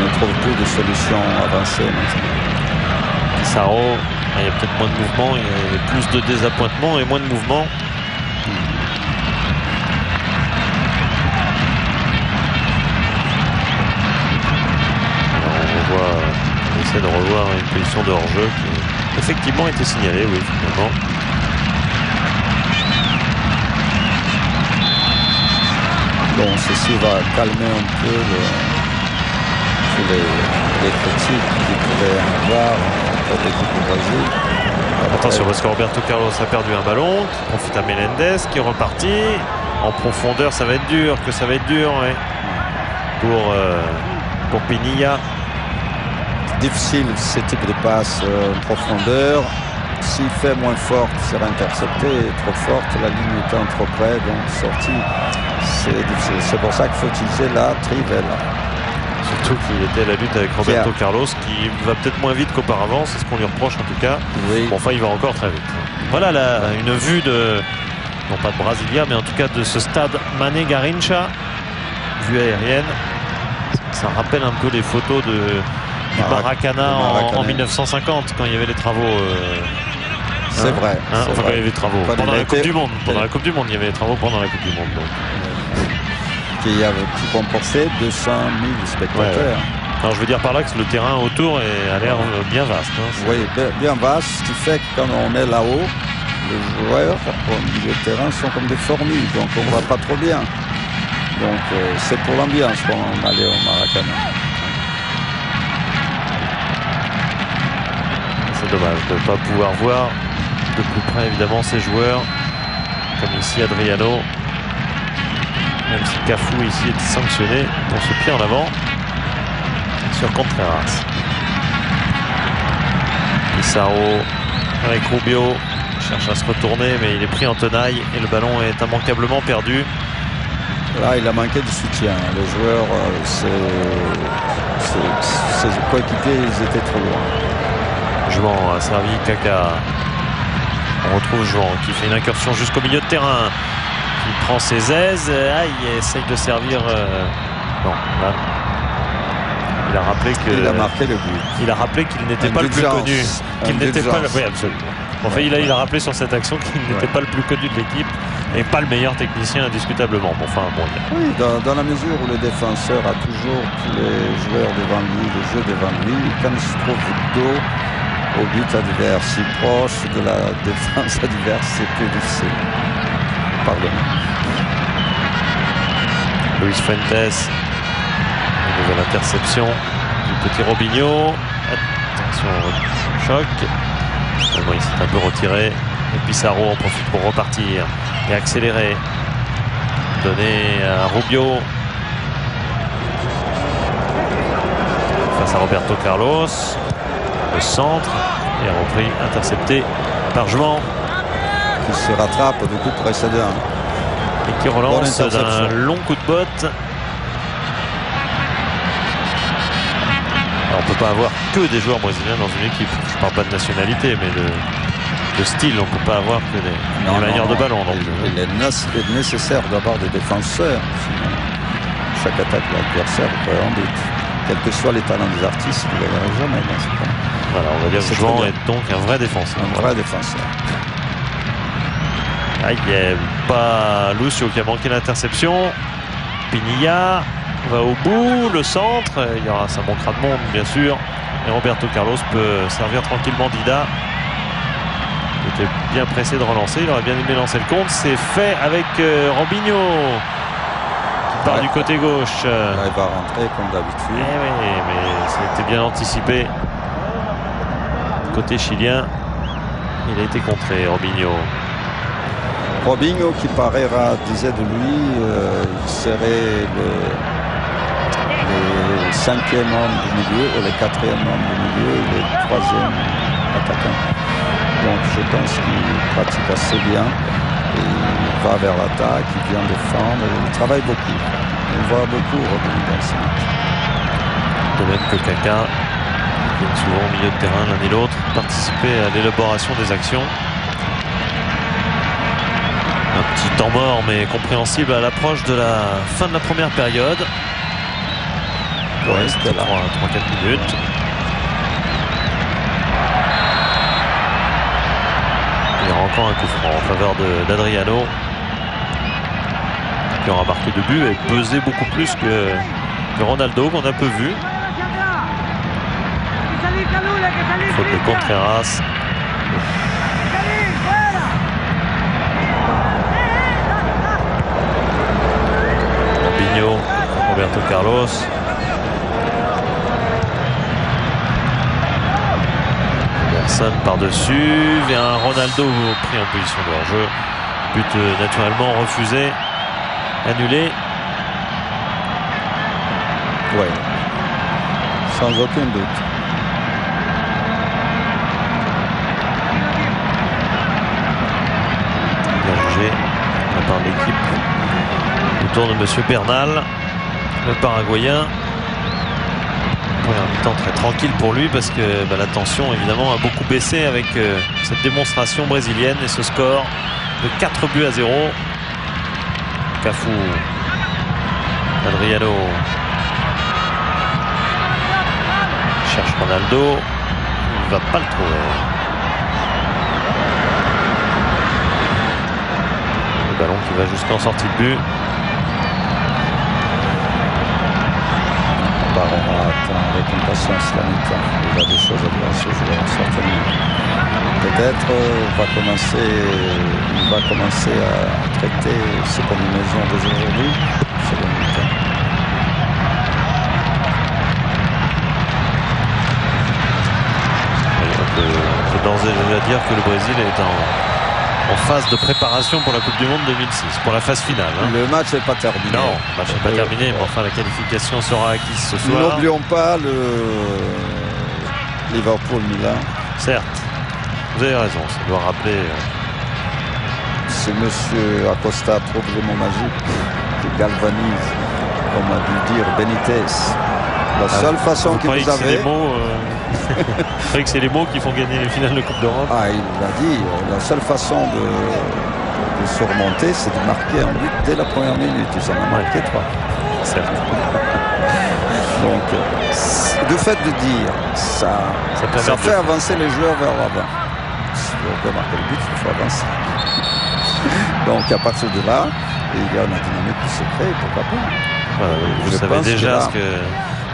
On ne trouve plus de solutions avancées maintenant. Pizarro, il y a peut-être moins de mouvement, il y a plus de désappointement et moins de mouvement. Alors on essaie de revoir une position de hors-jeu qui effectivement était signalée, oui, finalement. Bon, ceci va calmer un peu les critiques qu'il pouvait y avoir pour l'équipe du Brésil. Attention, parce que Roberto Carlos a perdu un ballon, qui profite à Melendez, qui est reparti. En profondeur, ça va être dur, ouais. Pour Pinilla. Difficile ce type de passe en profondeur. S'il fait moins fort, il sera intercepté. Trop forte, la ligne étant trop près, donc sortie. C'est difficile. C'est pour ça qu'il faut utiliser la trivela. Surtout qu'il était à la lutte avec Roberto Carlos, qui va peut-être moins vite qu'auparavant, c'est ce qu'on lui reproche en tout cas. Oui. Bon, enfin, il va encore très vite. Voilà une vue de, non pas de Brasilia, mais en tout cas de ce stade Mané Garrincha, vue aérienne. Ça rappelle un peu les photos du Maracana en 1950, quand il y avait les travaux. C'est vrai. Enfin, quand il y avait les travaux. Pendant la Coupe du Monde. Pendant la Coupe du Monde, il y avait les travaux pendant la Coupe du Monde. Donc. Qui avait pu comporter 200 000 spectateurs. Ouais. Alors je veux dire par là que le terrain autour a l'air bien vaste. Oui, bien vaste, ce qui fait que quand on est là-haut, les joueurs au milieu de terrain sont comme des fourmis, donc on ne va pas trop bien. Donc c'est pour l'ambiance qu'on allait au Maracana. C'est dommage de ne pas pouvoir voir de plus près évidemment ces joueurs, comme ici Adriano. Même si Cafu ici est sanctionné pour ce pied en avant sur Contreras. Pizarro avec Rubio cherche à se retourner, mais il est pris en tenaille et le ballon est immanquablement perdu. Là, il a manqué de soutien. Les joueurs, ses coéquipiers, ils étaient trop loin. Jouan a servi Kaka. On retrouve Jouan qui fait une incursion jusqu'au milieu de terrain. Il prend ses aises, il essaye de servir. Non, là, il a rappelé que. Il a marqué le but. Il a rappelé qu'il n'était pas le plus connu. Qu'il n'était pas. Oui, absolument. Enfin, il a rappelé sur cette action qu'il n'était pas le plus connu de l'équipe et pas le meilleur technicien indiscutablement. Bon, enfin, bon. Oui, dans la mesure où le défenseur a toujours tous les joueurs devant lui, le jeu devant lui, quand il se trouve dos au but adverse, si proche de la défense adverse, c'est plus difficile. Pardon. Luis Fuentes, une nouvelle interception du petit Robinho. Attention au choc. Bon, il s'est un peu retiré. Et Pizarro en profite pour repartir et accélérer. Donner à Rubio. Face à Roberto Carlos. Le centre est repris, intercepté par Jouan. Qui se rattrape du coup précédent. Et qui relance d'un long coup de botte. Alors on ne peut pas avoir que des joueurs brésiliens dans une équipe. Je ne parle pas de nationalité, mais de style, on ne peut pas avoir que des manières de ballon. Donc, il est nécessaire d'avoir des défenseurs. Sinon, chaque attaque de l'adversaire peut en doute. Quel que soit les talents des artistes, il ne les verra jamais dans ce cas. Voilà, on va dire que Jouan est donc un vrai défenseur. Un vrai défenseur. Ah, il n'y a pas Lucio qui a manqué l'interception. Pinilla va au bout, le centre. Ça manquera de monde, bien sûr. Et Roberto Carlos peut servir tranquillement Dida. Il était bien pressé de relancer. Il aurait bien aimé lancer le compte. C'est fait avec Robinho qui part du côté gauche. Là, il va rentrer comme d'habitude. Oui, mais c'était bien anticipé. Côté chilien, il a été contré, Robinho. Robinho, qui Parreira disait de lui, il serait le 5e homme du milieu, ou le 4e homme du milieu, et le 3e attaquant. Donc je pense qu'il pratique assez bien. Il va vers l'attaque, il vient défendre, il travaille beaucoup. On voit beaucoup Robinho dans ce match. De même que Kaka, qui viennent souvent au milieu de terrain l'un et l'autre, participer à l'élaboration des actions. Un petit temps mort mais compréhensible à l'approche de la fin de la première période. Ouais, c'était 3-4 minutes. Il y aura encore un coup franc en faveur d'Adriano, qui aura marqué 2 buts et pesé beaucoup plus que Ronaldo, qu'on a peu vu. Faute de Contreras. Robinho, Roberto Carlos. Personne par-dessus. Vient Ronaldo pris en position de hors-jeu. But naturellement refusé. Annulé. Ouais. Sans aucun doute. Bien jugé de la part de l'équipe. Autour de M. Bernal, le Paraguayen. Première mi-temps très tranquille pour lui parce que la tension évidemment a beaucoup baissé avec cette démonstration brésilienne et ce score de 4-0. Cafu, Adriano cherche Ronaldo, il ne va pas le trouver. Le ballon qui va jusqu'en sortie de but. On va attendre avec impatience la mi-temps. Il y a des choses à dire à ce joueur, certainement. Peut-être il va commencer à traiter ses combinaisons d'aujourd'hui. C'est le mi-temps. On peut d'ores et déjà dire que le Brésil est en phase de préparation pour la Coupe du Monde 2006, pour la phase finale. Le match n'est pas terminé. Non, le match n'est pas terminé, mais enfin la qualification sera acquise ce soir. N'oublions pas le Liverpool-Milan. Certes, vous avez raison, ça doit rappeler. C'est monsieur Acosta, trouve le mot magique, qui galvanise, comme a dû dire Benitez. La seule façon que vous avez... Je croyais que c'est les mots qui font gagner les finales de Coupe d'Europe. Ah, il l'a dit. La seule façon de surmonter, c'est de marquer un but dès la première minute. Ils en ont marqué 3. Certes. Donc, le fait de dire ça fait avancer les joueurs vers l'avant. Si on peut marquer le but, il faut avancer. Donc, à partir de là, il y a une dynamique qui se crée, pourquoi pas. Voilà, vous savez déjà ce que...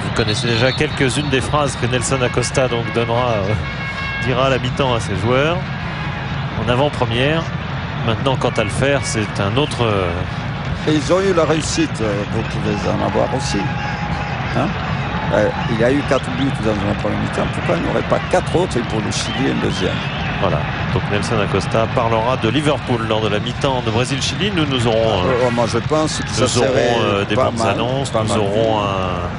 Vous connaissez déjà quelques-unes des phrases que Nelson Acosta donc dira à la mi-temps à ses joueurs. En avant-première. Maintenant, quant à le faire, c'est un autre... Et ils ont eu la réussite, vous pouvez en avoir aussi. Hein? Il y a eu 4 buts dans une première mi-temps. Pourquoi il n'y aurait pas 4 autres et pour le Chili une deuxième? Voilà. Donc Nelson Acosta parlera de Liverpool lors de la mi-temps de Brésil-Chili. Nous aurons... moi je pense que nous aurons des bonnes annonces. Nous aurons un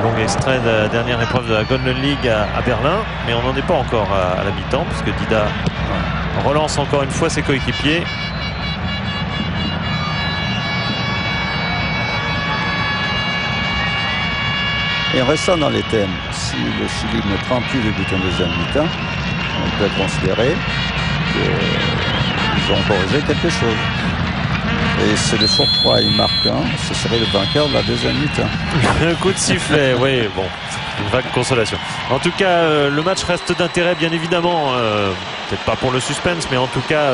long extrait de la dernière épreuve de la Golden League à Berlin, mais on n'en est pas encore à la mi-temps puisque Dida relance encore une fois ses coéquipiers. Et restant dans les thèmes, si le Chili ne prend plus de but en deuxième mi-temps, on peut considérer qu'ils ont corrigé quelque chose. Et c'est le surcroît, il marque un, ce serait le vainqueur de la deuxième mi-temps. Un coup de sifflet, oui, bon, une vague consolation. En tout cas, le match reste d'intérêt, bien évidemment, peut-être pas pour le suspense, mais en tout cas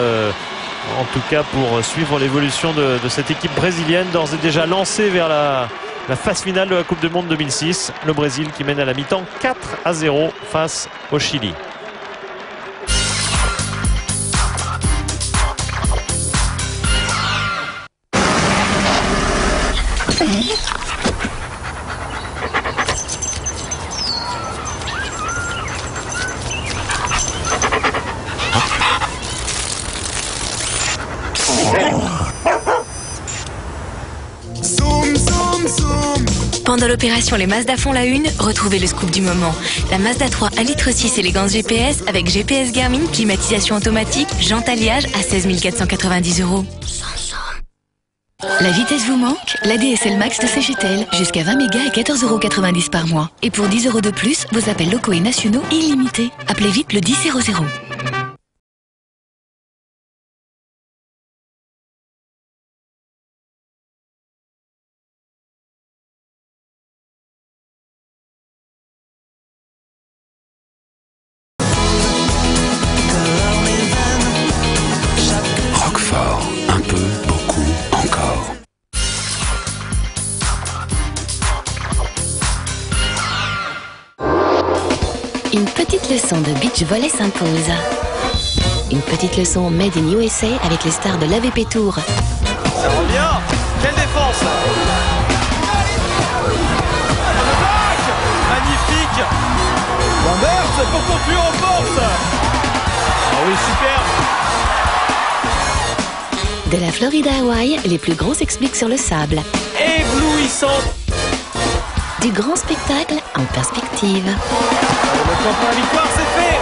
pour suivre l'évolution de cette équipe brésilienne, d'ores et déjà lancée vers la phase finale de la Coupe du Monde 2006. Le Brésil qui mène à la mi-temps 4-0 face au Chili. Pendant l'opération Les Mazda font la une, retrouvez le scoop du moment. La Mazda 3 1,6 litre élégance GPS avec GPS Garmin, climatisation automatique, jantes alliage à 16 490 €. La vitesse vous manque? L'ADSL Max de CGTEL, jusqu'à 20 mégas et 14,90 € par mois. Et pour 10 € de plus, vos appels locaux et nationaux illimités. Appelez vite le 10 00. Une petite leçon de beach volley s'impose. Une petite leçon made in USA avec les stars de l'AVP Tour. Ça revient. Quelle défense! Magnifique! Lambert pour conclure en force! Ah oui, super! De la Floride à Hawaï, les plus grands s'expliquent sur le sable. Éblouissant! Du grand spectacle en perspective. Le temps pour la victoire, c'est fait!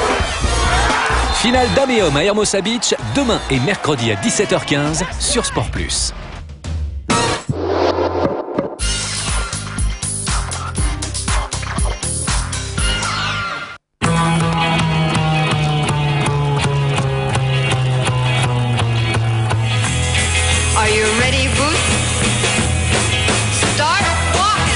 Finale dames et hommes à Hermosa Beach, demain et mercredi à 17h15 sur Sport+. Are you ready, Boots? Start walking!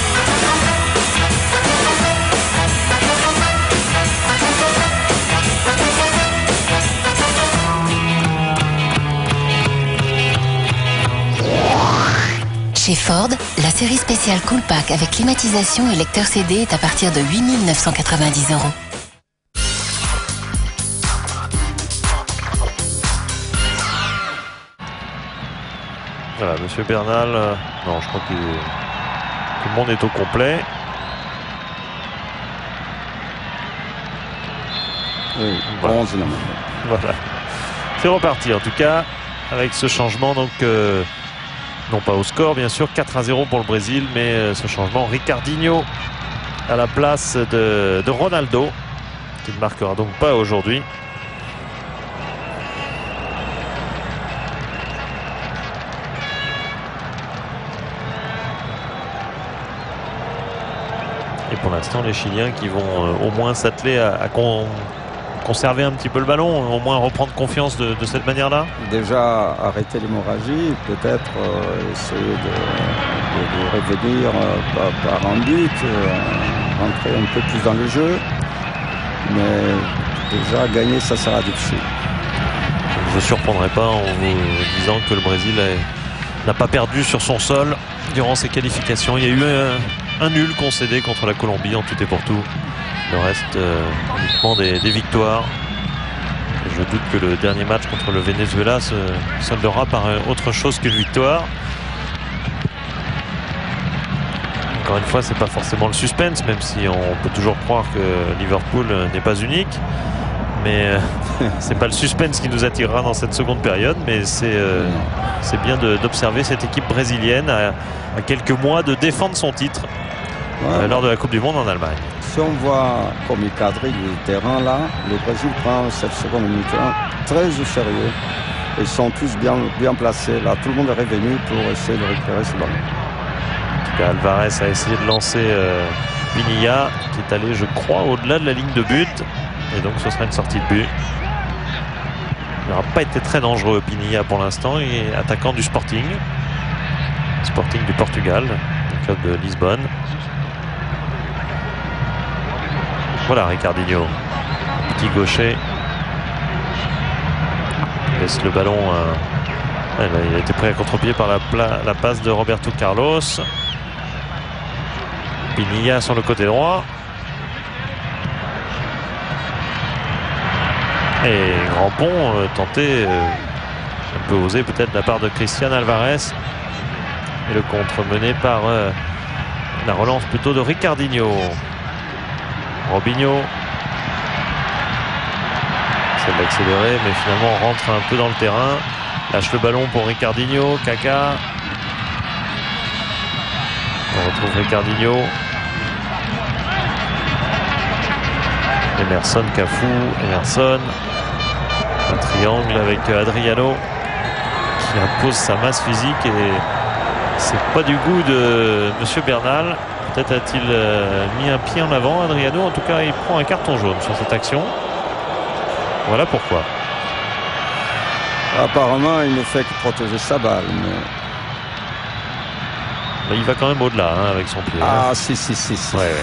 Chez Ford, la série spéciale Cool Pack avec climatisation et lecteur CD est à partir de 8 990 €. Voilà, Monsieur Bernal, non, je crois que tout le monde est au complet. Oui, Voilà. 11 là. Voilà. C'est reparti en tout cas avec ce changement, donc non pas au score bien sûr, 4-0 pour le Brésil, mais ce changement, Ricardinho à la place de Ronaldo, qui ne marquera donc pas aujourd'hui. Et pour l'instant, les Chiliens qui vont au moins s'atteler à conserver un petit peu le ballon, au moins reprendre confiance de cette manière-là. Déjà arrêter l'hémorragie, peut-être essayer de revenir par un but, rentrer un peu plus dans le jeu. Mais déjà gagner, ça sera difficile. Je ne surprendrai pas en vous disant que le Brésil n'a pas perdu sur son sol durant ses qualifications. Il y a eu un nul concédé contre la Colombie en tout et pour tout. Le reste uniquement des victoires. Et je doute que le dernier match contre le Venezuela se soldera par autre chose qu'une victoire. Encore une fois, c'est pas forcément le suspense, même si on peut toujours croire que Liverpool n'est pas unique. Mais c'est pas le suspense qui nous attirera dans cette seconde période, mais c'est bien d'observer cette équipe brésilienne à quelques mois de défendre son titre lors de la Coupe du Monde en Allemagne. Si on voit comme il cadre du terrain là, le Brésil prend cette seconde mi-temps très au sérieux. Ils sont tous bien placés là. Tout le monde est revenu pour essayer de récupérer ce ballon. En tout cas, Alvarez a essayé de lancer Pinilla, qui est allé, je crois, au-delà de la ligne de but. Et donc ce sera une sortie de but. Il n'aura pas été très dangereux Pinilla pour l'instant. Il est attaquant du Sporting. Sporting du Portugal, le club de Lisbonne. Voilà Ricardinho, petit gaucher. Il laisse le ballon. Il a été pris à contre-pied par la passe de Roberto Carlos. Pinilla sur le côté droit. Et Grampon tenté, un peu osé peut-être de la part de Christian Alvarez. Et le contre mené par la relance plutôt de Ricardinho. Robinho. C'est de l'accélérer, mais finalement on rentre un peu dans le terrain. Lâche le ballon pour Ricardinho. Kaka. On retrouve Ricardinho. Emerson, Cafu, Emerson. Un triangle avec Adriano qui impose sa masse physique et c'est pas du goût de Monsieur Bernal. Peut-être a-t-il mis un pied en avant, Adriano. En tout cas, il prend un carton jaune sur cette action. Voilà pourquoi. Apparemment, il ne fait que protéger sa balle. Mais il va quand même au-delà avec son pied. Ah, si. Ouais.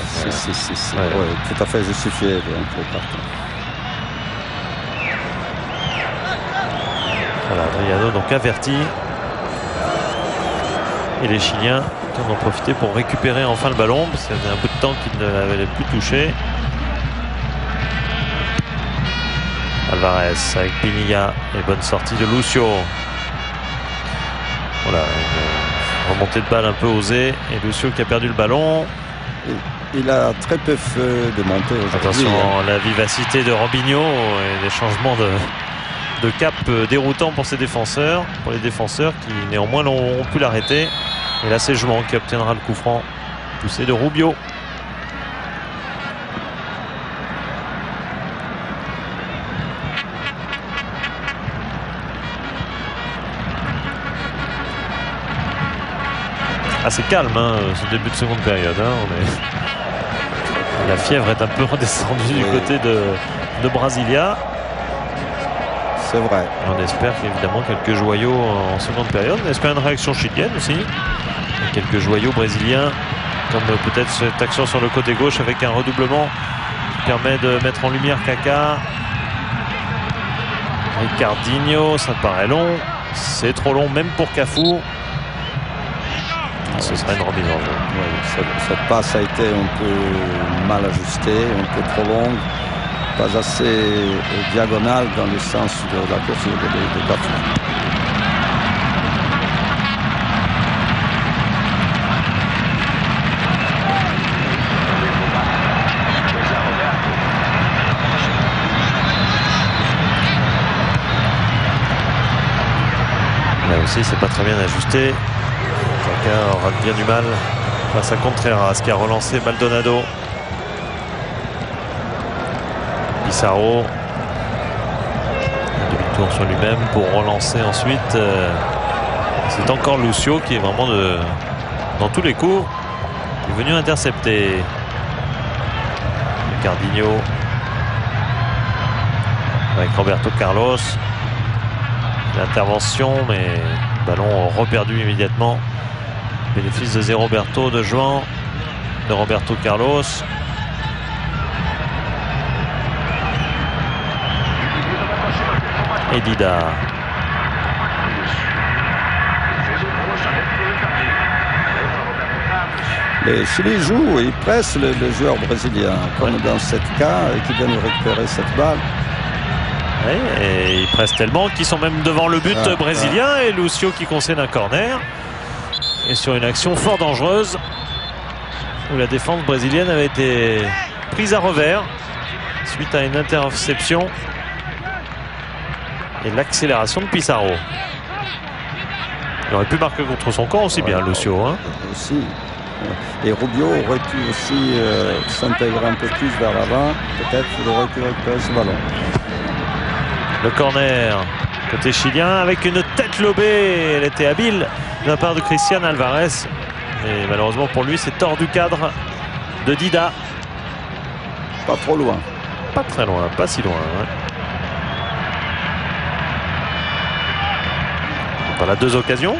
Tout à fait justifié le carton. Voilà, Adriano donc averti. Et les Chiliens qui en ont profité pour récupérer enfin le ballon parce qu'il y avait un bout de temps qu'ils ne l'avaient plus touché. Alvarez avec Pinilla et bonne sortie de Lucio. Voilà, une remontée de balle un peu osée et Lucio qui a perdu le ballon. Il a très peu fait de montée aujourd'hui. Attention, la vivacité de Robinho et les changements de cap déroutants pour ses défenseurs, pour les défenseurs qui néanmoins ont pu l'arrêter. Et là c'est Jouan qui obtiendra le coup franc poussé de Rubio. Assez calme ce début de seconde période. La fièvre est un peu redescendue du côté de Brasilia. C'est vrai. On espère évidemment quelques joyaux en seconde période. On espère une réaction chilienne aussi. Et quelques joyaux brésiliens, comme peut-être cette action sur le côté gauche avec un redoublement qui permet de mettre en lumière Kaka. Ricardinho, ça paraît long. C'est trop long même pour Cafu. Ce serait une remise en jeu. Cette passe a été un peu mal ajustée, un peu trop longue. Pas assez diagonale dans le sens de la course de Cafu. Là aussi, c'est pas très bien ajusté. Kaka aura bien du mal face à Contreras qui a relancé Maldonado. Pissarro, un demi-tour sur lui-même pour relancer ensuite. C'est encore Lucio qui est vraiment dans tous les coups, qui est venu intercepter Ricardinho avec Roberto Carlos. L'intervention, mais ballon reperdu immédiatement. Bénéfice de Zé Roberto, de Jouan, de Roberto Carlos. Et Dida. Les Chili jouent, ils pressent les joueurs brésiliens, comme dans ce cas, qui viennent récupérer cette balle. Oui, et ils pressent tellement qu'ils sont même devant le but brésilien et Lucio qui concède un corner. Et sur une action fort dangereuse où la défense brésilienne avait été prise à revers suite à une interception et l'accélération de Pissarro. Il aurait pu marquer contre son camp aussi bien, Lucio. Aussi. Et Rubio aurait pu aussi s'intégrer un peu plus vers l'avant. Peut-être qu'il aurait pu récupérer ce ballon. Le corner côté chilien avec une tête lobée. Elle était habile de la part de Christian Alvarez. Mais malheureusement pour lui, c'est hors du cadre de Dida. Pas trop loin. pas très loin, pas si loin. Ouais. Voilà, deux occasions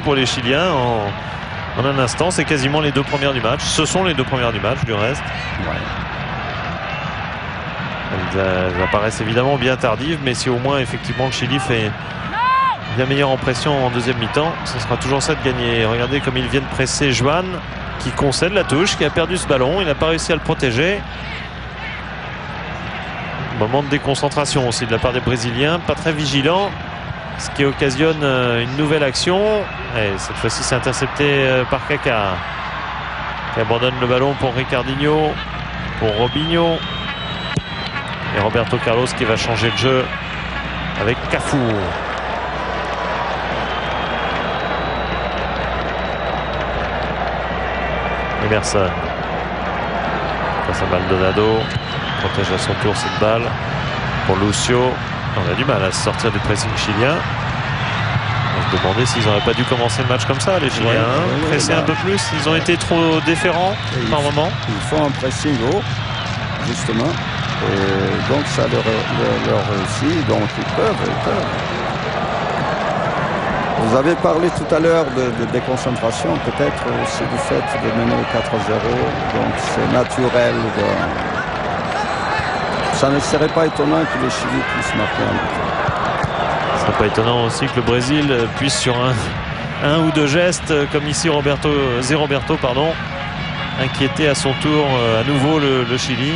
pour les Chiliens en un instant. C'est quasiment les deux premières du match. Ce sont les deux premières du match, du reste. Ouais. Elles apparaissent évidemment bien tardives, mais si au moins effectivement le Chili fait bien meilleure impression en deuxième mi-temps, ce sera toujours ça de gagner. Regardez comme ils viennent presser Joan, qui concède la touche, qui a perdu ce ballon. Il n'a pas réussi à le protéger. Moment de déconcentration aussi de la part des Brésiliens, pas très vigilants, ce qui occasionne une nouvelle action. Et cette fois-ci c'est intercepté par Kaká, qui abandonne le ballon pour Ricardinho, pour Robinho, et Roberto Carlos qui va changer de jeu avec Cafu. Emerson face à Maldonado, protège à son tour cette balle pour Lucio. On a du mal à se sortir du pressing chilien. On se demandait s'ils n'auraient pas dû commencer le match comme ça, les Chiliens. Presser un peu plus, ils ont été trop déférents par moment. Ils font un pressing haut, justement. Et donc ça leur réussit, donc ils peuvent. Vous avez parlé tout à l'heure de déconcentration, peut-être aussi du fait de mener 4-0, donc c'est naturel. Ça ne serait pas étonnant que les Chili puissent marquer un but. Ce ne serait pas étonnant aussi que le Brésil puisse sur un ou deux gestes, comme ici Roberto, inquiéter à son tour à nouveau le Chili.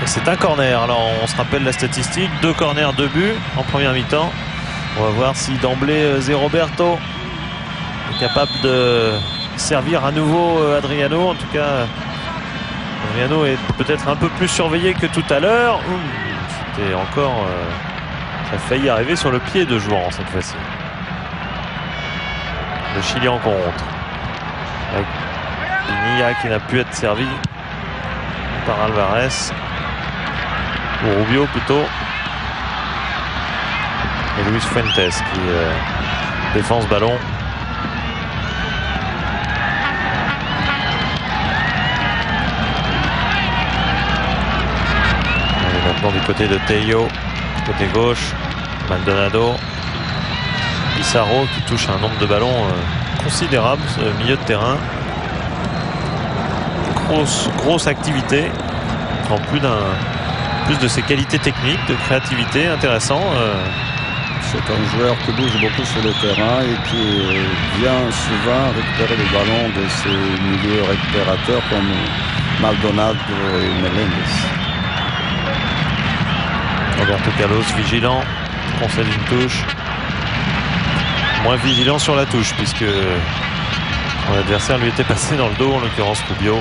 Et c'est un corner. Alors on se rappelle la statistique, 2 corners, 2 buts en première mi-temps. On va voir si d'emblée Zé Roberto est capable de servir à nouveau Adriano. En tout cas, Adriano est peut-être un peu plus surveillé que tout à l'heure. C'était encore... ça a failli arriver sur le pied de Jouan cette fois-ci. Le Chili en contre. Avec Pinilla qui n'a pu être servi par Alvarez. Ou Rubio plutôt. Et Luis Fuentes qui défend ce ballon. On est maintenant du côté de Tello, côté gauche. Maldonado, Pissarro qui touche un nombre de ballons considérable, ce milieu de terrain. Grosse activité. En plus de ses qualités techniques, de créativité, intéressant. C'est un joueur qui bouge beaucoup sur le terrain et qui vient souvent récupérer les ballons de ses milieux récupérateurs comme Maldonado et Melendez. Roberto Carlos vigilant, concède une touche. Moins vigilant sur la touche puisque son adversaire lui était passé dans le dos, en l'occurrence Rubio,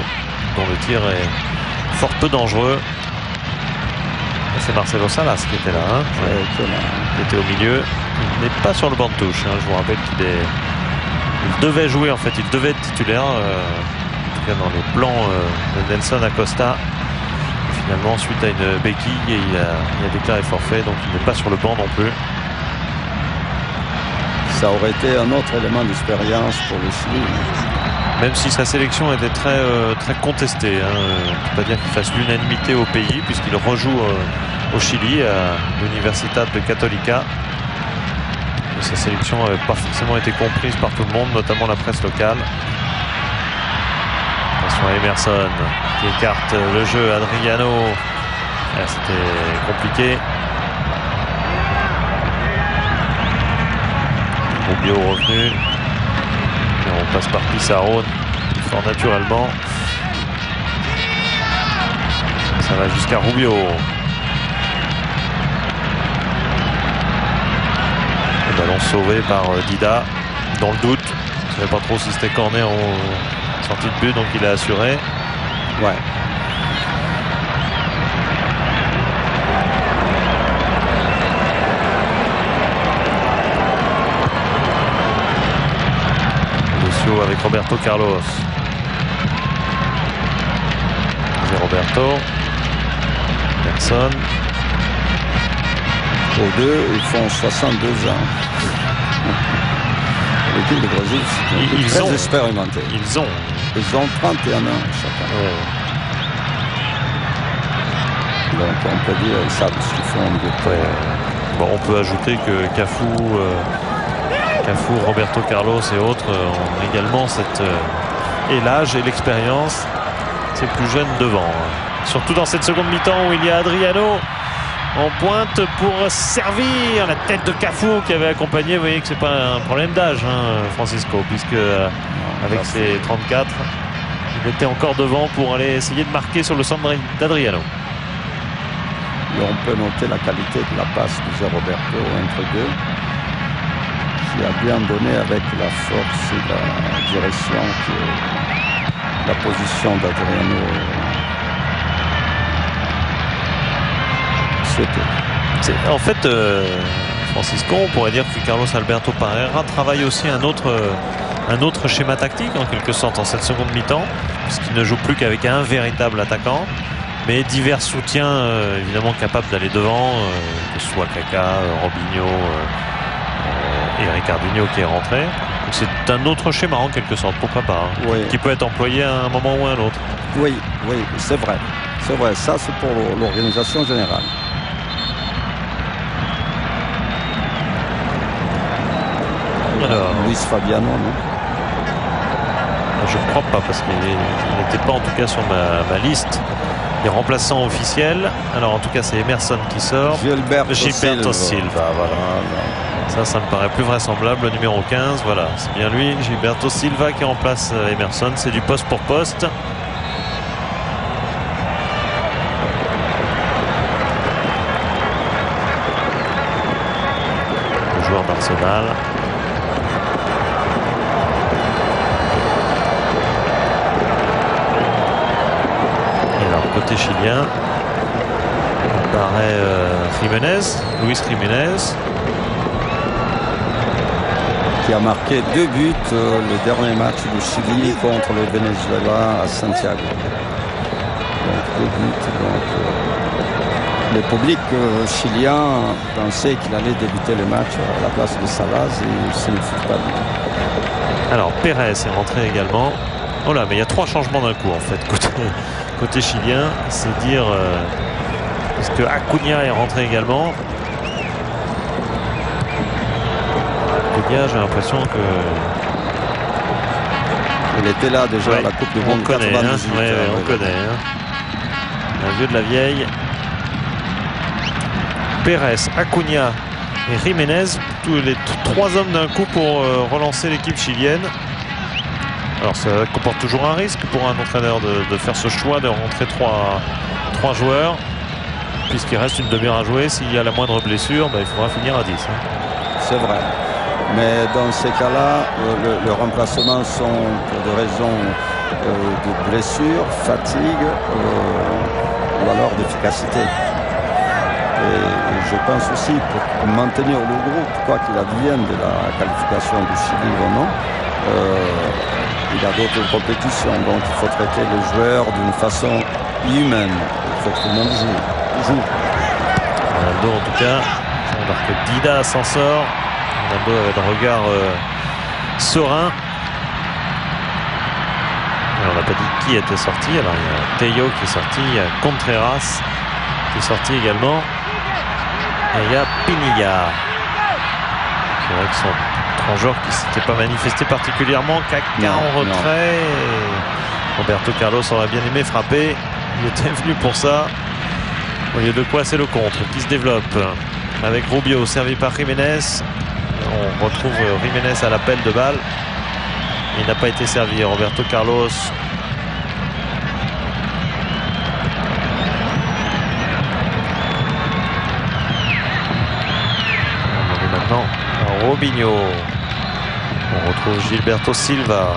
dont le tir est fort peu dangereux. C'est Marcelo Salas qui était là, qui était au milieu. Il n'est pas sur le banc de touche. Je vous rappelle qu'il devait jouer, en fait, il devait être titulaire, en tout cas dans les plans de Nelson Acosta. Et finalement, suite à une béquille, il a déclaré forfait, donc il n'est pas sur le banc non plus. Ça aurait été un autre élément d'expérience pour le Chili. Même si sa sélection était très contestée. On ne peut pas dire qu'il fasse l'unanimité au pays, puisqu'il rejoue au Chili, à l'Universidad de Católica. Et sa sélection n'avait pas forcément été comprise par tout le monde, notamment la presse locale. Attention à Emerson, qui écarte le jeu. Adriano, c'était compliqué. Rubio revenu. Et on passe par Pissarro, fort naturellement. Ça va jusqu'à Rubio. Le ballon sauvé par Dida, dans le doute. Je ne savais pas trop si c'était corner ou sortie de but, donc il a assuré. Ouais. Avec Roberto Carlos. C'est Roberto. Personne. Aux deux, ils font 62 ans. L'équipe de Brésil, c'est très expérimenté. Ils ont 31 ans chacun. Ouais. Donc on peut dire ils savent ce qu'ils font. Bon, on peut ajouter que Cafu, Roberto Carlos et autres ont également et l'âge et l'expérience. C'est plus jeune devant. Surtout dans cette seconde mi-temps où il y a Adriano en pointe pour servir la tête de Cafu qui avait accompagné. Vous voyez que c'est pas un problème d'âge, Francisco, puisque avec ses 34, il était encore devant pour aller essayer de marquer sur le centre d'Adriano. Et on peut noter la qualité de la passe de Roberto entre deux, qui a bien donné avec la force et la direction que la position d'Adriano souhaitait. En fait, Francisco, on pourrait dire que Carlos Alberto Parreira travaille aussi un autre schéma tactique en quelque sorte en cette seconde mi-temps, puisqu'il ne joue plus qu'avec un véritable attaquant, mais divers soutiens évidemment capables d'aller devant, que ce soit Kaka, Robinho et Ricardinho qui est rentré. Donc c'est un autre schéma en quelque sorte, pourquoi pas, oui. Qui peut être employé à un moment ou à un autre. Oui, c'est vrai. C'est vrai, ça c'est pour l'organisation générale. Alors, Luis Fabiano, non? Je ne crois pas, parce qu'il n'était pas en tout cas sur ma liste des remplaçants officiels. Alors en tout cas c'est Emerson qui sort. Gilberto Silva, voilà. Ça me paraît plus vraisemblable. Le numéro 15, voilà, c'est bien lui, Gilberto Silva, qui remplace Emerson. C'est du poste pour poste. Le joueur d'Arsenal. Côté chilien, apparaît Luis Jiménez, qui a marqué 2 buts le dernier match du Chili contre le Venezuela à Santiago. Donc 2 buts. Le public chilien pensait qu'il allait débuter le match à la place de Salas et ce ne fut pas lui. Alors Pérez est rentré également. Oh là, mais il y a 3 changements d'un coup en fait côté chilien, c'est dire parce que Acuna est rentré également. Acuna, j'ai l'impression que il était là déjà à la Coupe du Monde 98. On connaît. Un vieux de la vieille. Pérez, Acuna et Jiménez, tous les 3 hommes d'un coup pour relancer l'équipe chilienne. Alors ça comporte toujours un risque pour un entraîneur de faire ce choix de rentrer 3 joueurs, puisqu'il reste une demi-heure à jouer. S'il y a la moindre blessure, il faudra finir à 10. C'est vrai. Mais dans ces cas-là, le remplacement sont pour des raisons de blessure, fatigue ou alors d'efficacité. Et je pense aussi pour maintenir le groupe, quoi qu'il advienne de la qualification du Chili ou non, il y a d'autres compétitions, donc il faut traiter les joueurs d'une façon humaine. Il faut que tout le monde joue. Ronaldo en tout cas, alors que Dida s'en sort. Ronaldo avec le regard serein. Alors, on n'a pas dit qui était sorti. Alors il y a Tello qui est sorti, il y a Contreras qui est sorti également. Et il y a Pinilla. C'est vrai que sont 3 joueurs qui ne s'étaient pas manifestés particulièrement. Kaka en retrait. Roberto Carlos aurait bien aimé frapper. Il était venu pour ça. Au lieu de quoi, c'est le contre qui se développe. Avec Rubio servi par Jiménez. On retrouve Jiménez à l'appel de balle. Il n'a pas été servi. Roberto Carlos. On est maintenant à Robinho. On retrouve Gilberto Silva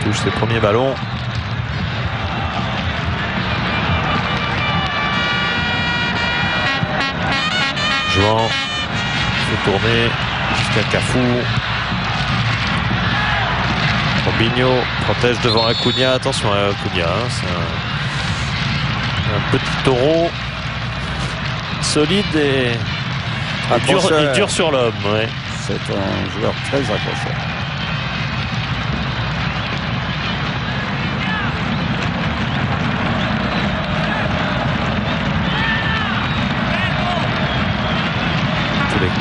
qui touche ses premiers ballons. Jouant fait tourner jusqu'à Cafu. Robinho protège devant Acuna. Attention à Acuna, c'est un petit taureau solide et dur sur l'homme. Ouais. C'est un joueur très accrocheur.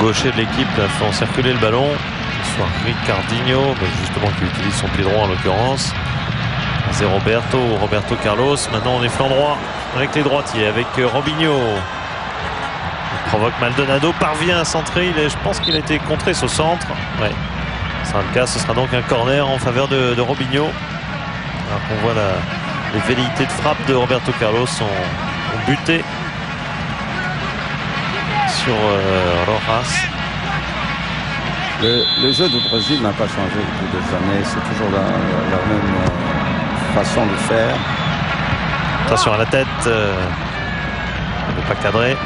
gaucher de l'équipe font circuler le ballon. Ce soit Ricardinho, justement qui utilise son pied droit en l'occurrence. C'est Roberto Carlos. Maintenant on est flanc droit avec les droitiers, avec Robinho. Il provoque Maldonado, parvient à centrer. Je pense qu'il a été contré ce centre. Ouais. Ce sera le cas, ce sera donc un corner en faveur de Robinho. Alors qu'on voit les velléités de frappe de Roberto Carlos ont buté sur Rojas. Le jeu du Brésil n'a pas changé depuis des années. C'est toujours la même façon de faire. Attention à la tête. Ne pas cadrer.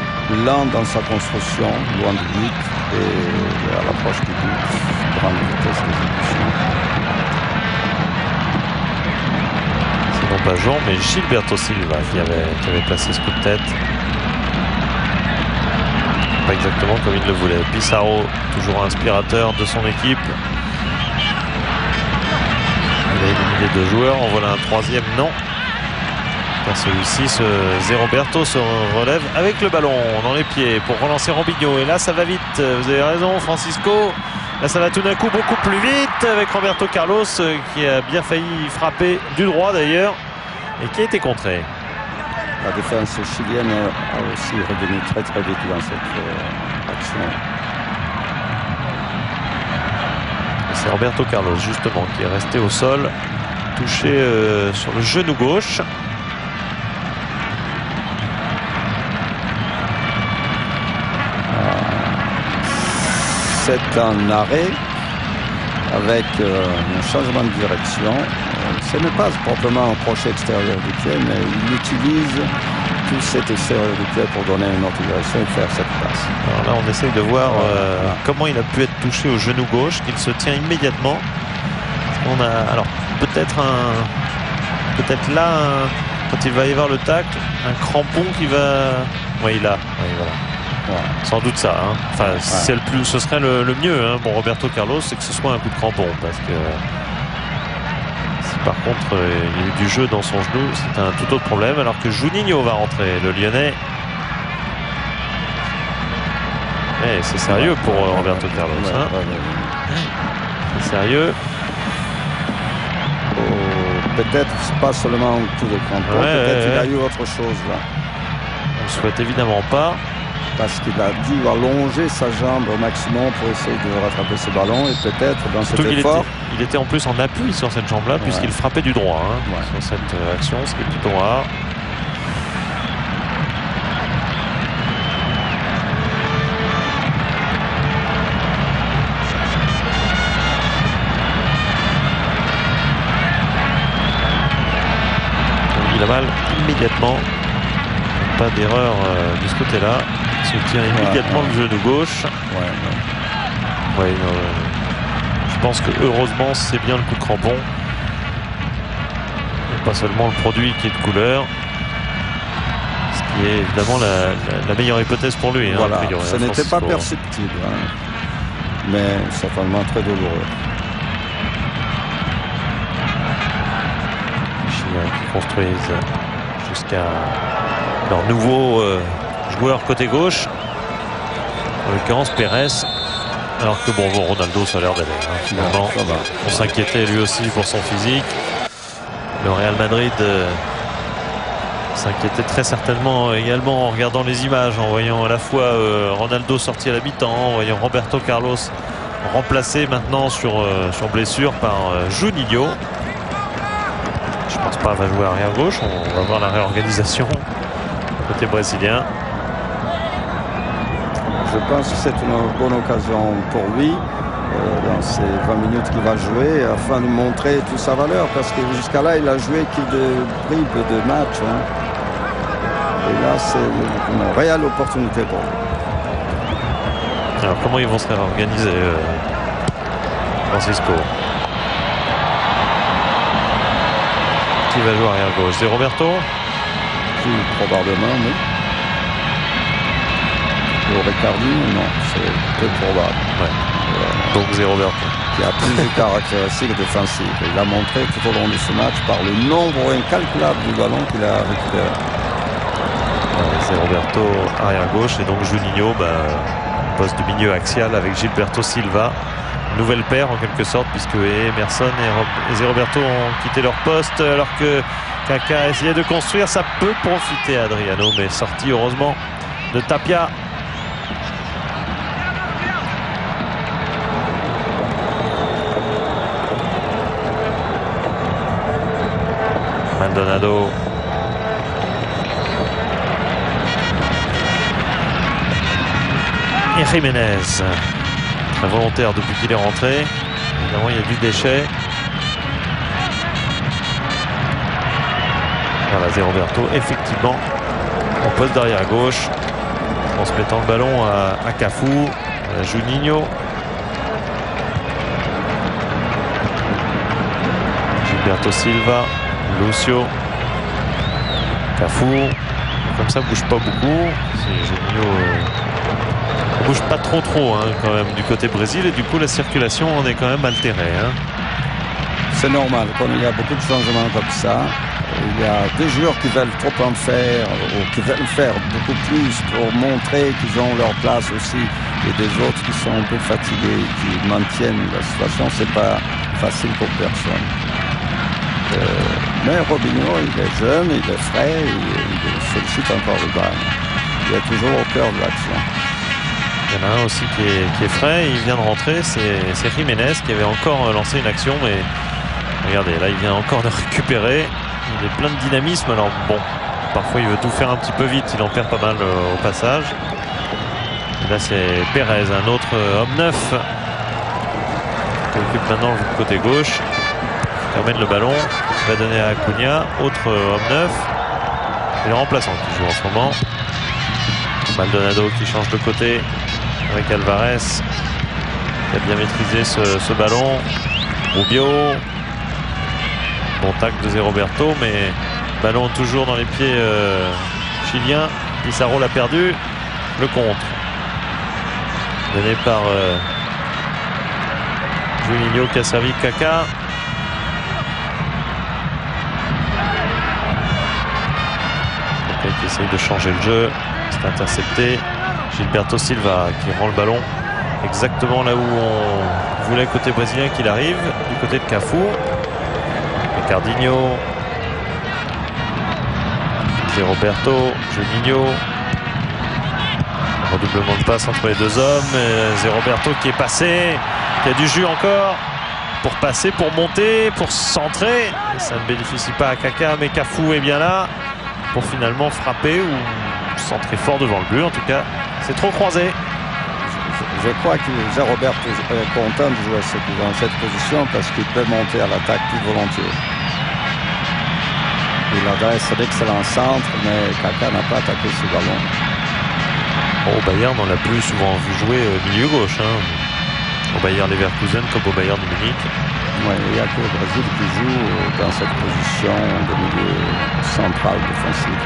Lent dans sa construction, loin du but. Et à l'approche du but, grande vitesse d'exécution. C'est non pas Jean, mais Gilberto Silva qui avait placé ce coup de tête. Pas exactement comme il le voulait. Pissarro, toujours inspirateur de son équipe. Il a éliminé 2 joueurs. En voilà un troisième, non. Car celui-ci, Zé Roberto se relève avec le ballon dans les pieds pour relancer Robinho. Et là, ça va vite. Vous avez raison, Francisco. Là, ça va tout d'un coup beaucoup plus vite avec Roberto Carlos qui a bien failli frapper du droit d'ailleurs et qui a été contré. La défense chilienne a aussi revenu très très vite dans cette action. C'est Roberto Carlos justement qui est resté au sol, touché sur le genou gauche. C'est un arrêt avec un changement de direction. Ce n'est pas proprement un crochet extérieur du pied, mais il utilise tout cet extérieur du pied pour donner une autre direction et faire cette passe. Alors là, on essaye de voir comment il a pu être touché au genou gauche, qu'il se tient immédiatement. On a, alors peut-être là, quand il va y avoir le tacle, un crampon qui va. Oui, là. Oui, voilà. Ouais. Sans doute ça. Hein. Enfin, ouais. Ce serait le mieux hein, pour Roberto Carlos, c'est que ce soit un coup de crampon, parce que si par contre il y a eu du jeu dans son genou, c'est un tout autre problème. Alors que Juninho va rentrer, le Lyonnais. Mais c'est sérieux pour Roberto Carlos. Hein. C'est sérieux. Peut-être pas seulement un coup de crampon, peut-être il a eu autre chose là. On ne souhaite évidemment pas. Parce qu'il a dû allonger sa jambe au maximum pour essayer de rattraper ce ballon et peut-être dans cet effort... Il était en plus en appui sur cette jambe-là puisqu'il frappait du droit sur cette action, ce qui est plutôt rare. Il a mal immédiatement. Pas d'erreur de ce côté-là. Il se tient immédiatement le genou gauche. Je pense que heureusement c'est bien le coup de crampon. Et pas seulement le produit qui est de couleur. Ce qui est évidemment la meilleure hypothèse pour lui. Voilà, a priori, ce n'était pas perceptible. Mais certainement très douloureux. Les Chiliens qui construisent jusqu'à leur nouveau joueur côté gauche, en l'occurrence Pérez, alors que bon Ronaldo ça a l'air d'aller finalement. On s'inquiétait lui aussi pour son physique. Le Real Madrid s'inquiétait très certainement également en regardant les images, en voyant à la fois Ronaldo sorti à la mi-temps, en voyant Roberto Carlos remplacé maintenant sur blessure par Juninho. Je pense pas va jouer arrière gauche, on va voir la réorganisation côté brésilien. Je pense que c'est une bonne occasion pour lui dans ces 20 minutes qu'il va jouer afin de montrer toute sa valeur parce que jusqu'à là il a joué que de bribes de match et là c'est une réelle opportunité pour lui. Alors comment ils vont se réorganiser Francisco? Qui va jouer arrière gauche? C'est Roberto? Probablement, oui. Le Ricardinho, non, c'est peu probable. Donc c'est Roberto. Qui a plus de caractéristiques défensives. Il a montré tout au long de ce match par le nombre incalculable de ballons qu'il a récupéré. C'est Roberto arrière gauche et donc Juninho poste de milieu axial avec Gilberto Silva. Nouvelle paire en quelque sorte, puisque Emerson et Zé Roberto ont quitté leur poste alors que Kaka a essayé de construire. Ça peut profiter à Adriano, mais sorti heureusement de Tapia. Maldonado. Et Jiménez. Très volontaire depuis qu'il est rentré. Évidemment, il y a du déchet. Voilà, Zé Roberto, effectivement, en poste d'arrière gauche, transmettant le ballon à Cafu, à Juninho. Gilberto Silva, Lucio, Cafu. Comme ça, bouge pas beaucoup. Juninho bouge pas trop hein, quand même du côté Brésil, et du coup la circulation en est quand même altérée. Hein. C'est normal, quand il y a beaucoup de changements comme ça, il y a des joueurs qui veulent trop en faire ou qui veulent faire beaucoup plus pour montrer qu'ils ont leur place aussi, et des autres qui sont un peu fatigués, qui maintiennent la situation. C'est pas facile pour personne. Mais Robinho, il est jeune, il est frais, il félicite encore le balle. Il est toujours au cœur de l'action. Il y en a un aussi qui est frais, il vient de rentrer, c'est Jiménez qui avait encore lancé une action, mais regardez, là il vient encore de récupérer. Il est plein de dynamisme, alors bon, parfois il veut tout faire un petit peu vite, il en perd pas mal au passage. Et là c'est Pérez, un autre homme neuf, qui occupe maintenant le côté gauche, qui emmène le ballon, qui va donner à Acuna, autre homme neuf, et le remplaçant qui joue en ce moment. Maldonado qui change de côté avec Alvarez, qui a bien maîtrisé ce ballon. Rubio, bon tacle de Zé Roberto, mais ballon toujours dans les pieds chiliens. Pizarro l'a perdu. Le contre donné par Juninho qui a servi Kaka. Kaka qui essaye de changer le jeu. C'est intercepté. Gilberto Silva qui rend le ballon exactement là où on voulait côté brésilien qu'il arrive, du côté de Cafu. Ricardinho, Zé Roberto, Juninho. Redoublement de passe entre les deux hommes. Zé Roberto qui est passé, qui a du jus encore pour passer, pour monter, pour centrer. Et ça ne bénéficie pas à Kaka, mais Cafu est bien là pour finalement frapper ou centrer fort devant le but. En tout cas, c'est trop croisé. Je crois que Zé Roberto est content de jouer dans cette position parce qu'il peut monter à l'attaque plus volontiers. Il adresse d'excellents centres, mais Kaka n'a pas attaqué ce ballon. Au Bayern, on l'a plus souvent vu jouer milieu gauche. Hein. Au Bayern Leverkusen comme au Bayern de Munich. Ouais, il n'y a que le Brésil qui joue dans cette position de milieu central défensif.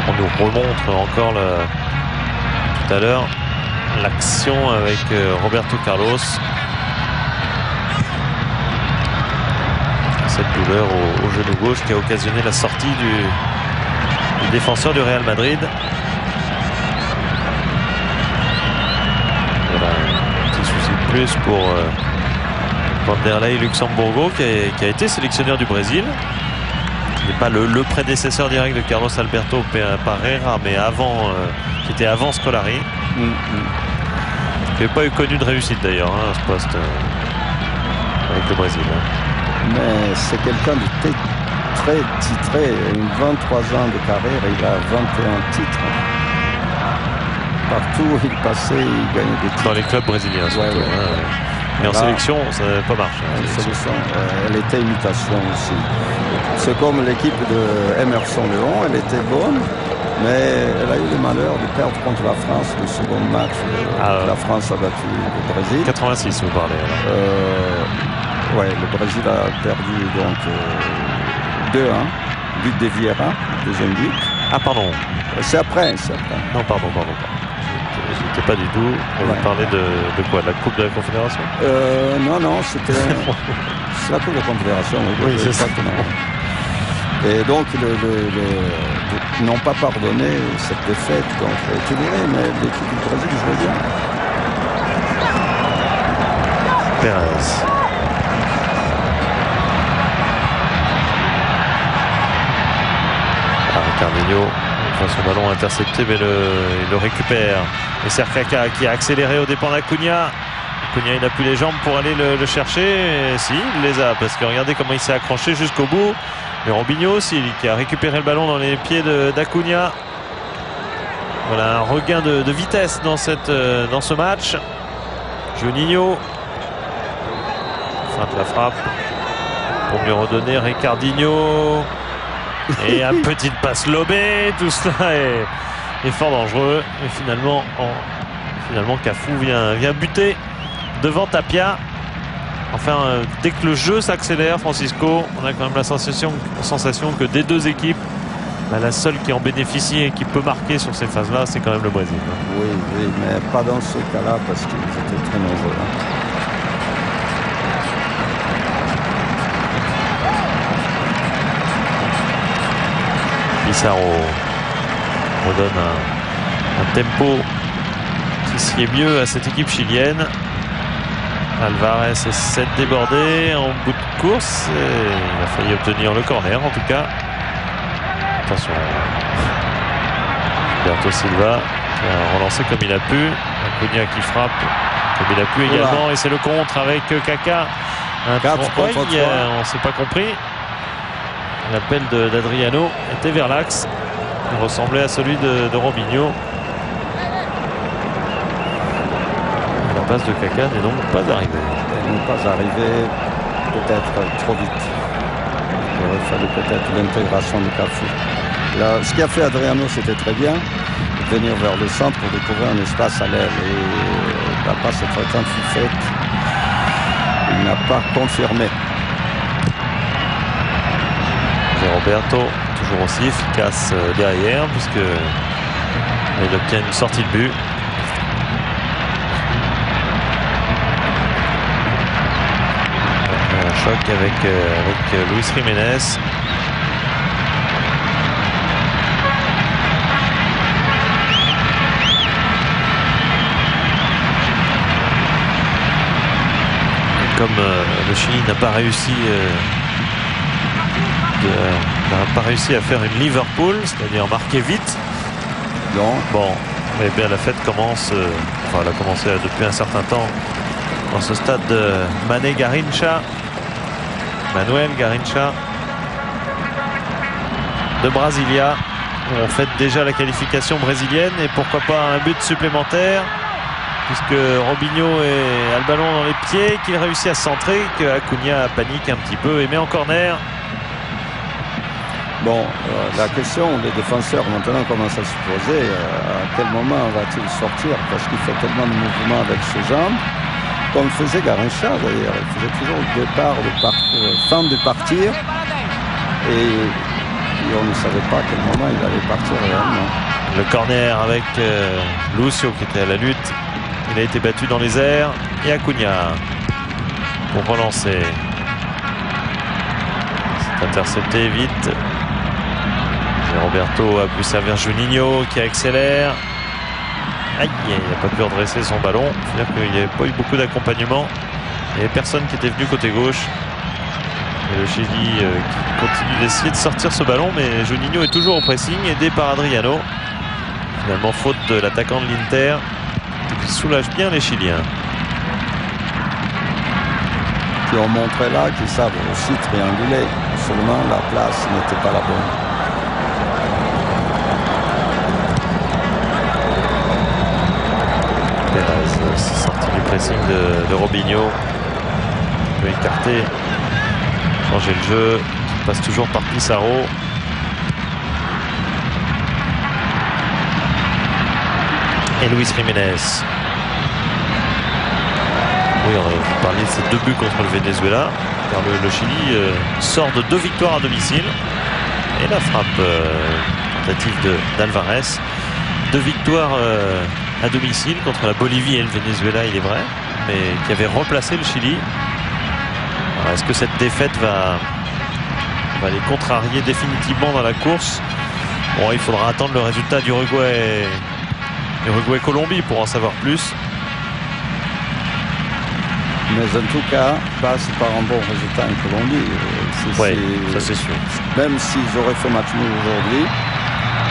On nous remontre encore tout à l'heure l'action avec Roberto Carlos. Cette douleur au genou gauche qui a occasionné la sortie du défenseur du Real Madrid. Voilà, un petit souci de plus pour Vanderlei Luxemburgo qui a été sélectionneur du Brésil. Il n'est pas le prédécesseur direct de Carlos Alberto Parreira, mais qui était avant Scolari. Qui n'avait pas eu connu de réussite d'ailleurs, à ce poste avec le Brésil. Mais c'est quelqu'un de très titré. Il a 23 ans de carrière, il a 21 titres. Partout où il passait, il gagnait des titres. Dans les clubs brésiliens, surtout. Ouais. Mais en sélection, ça n'avait pas marché. Elle était imitation aussi. C'est comme l'équipe de Emerson León, elle était bonne, mais elle a eu le malheur de perdre contre la France le second match. La France a battu le Brésil. 86, vous parlez. Oui, le Brésil a perdu donc 2-1. But de Vieira, deuxième but. Ah, pardon. C'est après. Non, pardon. J'étais pas du tout. On parlait de quoi? De la Coupe de la Confédération? Non, c'était c'est la Coupe de la Confédération. Oui, c'est ça. Et donc, ils n'ont pas pardonné cette défaite contre les Ténérés, mais l'équipe du Brésil jouait bien. Pérez. Ricardinho, son ballon intercepté, mais il le récupère. Et c'est Kaka qui a accéléré aux dépens d'Acuna. Acuna, il n'a plus les jambes pour aller le chercher. Et si, il les a, parce que regardez comment il s'est accroché jusqu'au bout. Mais Robinho aussi, qui a récupéré le ballon dans les pieds d'Acuna. Voilà un regain de vitesse dans ce match. Juninho feinte la frappe pour lui redonner Ricardinho. Et une petite passe lobée, tout cela est fort dangereux. Et finalement Cafu vient buter devant Tapia. Enfin, dès que le jeu s'accélère, Francisco, on a quand même la sensation que des deux équipes, la seule qui en bénéficie et qui peut marquer sur ces phases-là, c'est quand même le Brésil. Oui, mais pas dans ce cas-là parce qu'ils étaient très nombreux. Pizarro redonne un tempo qui sied mieux à cette équipe chilienne. Alvarez essaie de déborder en bout de course et il a failli obtenir le corner en tout cas. Attention, Gilberto Silva qui a relancé comme il a pu. Acuna qui frappe comme il a pu également. Et c'est le contre avec Kaka. Un 4 contre 3. On ne s'est pas compris. L'appel d'Adriano était vers l'axe. Il ressemblait à celui de Robinho. La passe de Kaka n'est donc pas arrivée. Elle n'est pas arrivée, peut-être trop vite. Il aurait fallu peut-être l'intégration de Cafu. Là, ce qu'a fait Adriano, c'était très bien. Venir vers le centre pour découvrir un espace à l'aile. Et la passe cette fois fut faite. Il n'a pas confirmé. Roberto, toujours aussi efficace derrière, puisqu'il obtient une sortie de but. Un choc avec Luis Jiménez. Et comme le Chili n'a pas réussi à faire une Liverpool, c'est-à-dire marquer vite. Non. Bon, mais bien la fête commence, elle a commencé depuis un certain temps dans ce stade de Manuel Garrincha de Brasilia, où on fête déjà la qualification brésilienne et pourquoi pas un but supplémentaire, puisque Robinho a le ballon dans les pieds, qu'il réussit à se centrer, que Acuna panique un petit peu et met en corner. Bon, la question des défenseurs maintenant commence à se poser. À quel moment va-t-il sortir? Parce qu'il fait tellement de mouvements avec ses jambes, comme faisait Garrincha d'ailleurs. Il faisait toujours le départ, fin de partir. Et on ne savait pas à quel moment il allait partir réellement. Le corner avec Lucio qui était à la lutte. Il a été battu dans les airs. Et Acuna pour relancer. C'est intercepté vite. Roberto a pu servir Juninho qui accélère. Aïe, il n'a pas pu redresser son ballon. C'est-à-dire qu'il n'y avait pas eu beaucoup d'accompagnement. Il n'y avait personne qui était venu côté gauche. Et le Chili qui continue d'essayer de sortir ce ballon, mais Juninho est toujours au pressing, aidé par Adriano. Finalement, faute de l'attaquant de l'Inter, qui soulage bien les Chiliens. Qui ont montré là qu'ils savent aussi trianguler. Seulement la place n'était pas la bonne. Pérez s'est sorti du pressing de Robinho. Il peut écarter, changer le jeu. Il passe toujours par Pizarro. Et Luis Jiménez. Oui, on a parlé de ces 2 buts contre le Venezuela. Car le Chili sort de 2 victoires à domicile. Et la frappe tentative d'Alvarez. 2 victoires à domicile contre la Bolivie et le Venezuela, il est vrai, mais qui avait replacé le Chili. Est-ce que cette défaite va les contrarier définitivement dans la course? Bon, il faudra attendre le résultat d'Uruguay-Colombie pour en savoir plus. Mais en tout cas, passe par un bon résultat en Colombie. Oui, ça c'est sûr. Même s'ils auraient fait match nul aujourd'hui,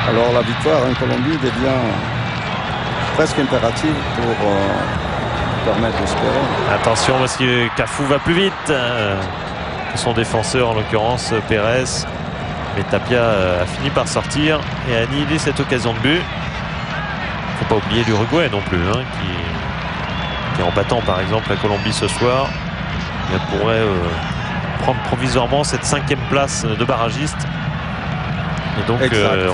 alors la victoire en Colombie devient presque impérative pour permettre d'espérer. Attention parce que Cafu va plus vite. Son défenseur, en l'occurrence Pérez. Mais Tapia a fini par sortir et a annihilé cette occasion de but. Faut pas oublier l'Uruguay non plus, hein, qui est en battant par exemple la Colombie ce soir. Elle pourrait prendre provisoirement cette 5e place de barragiste. Et donc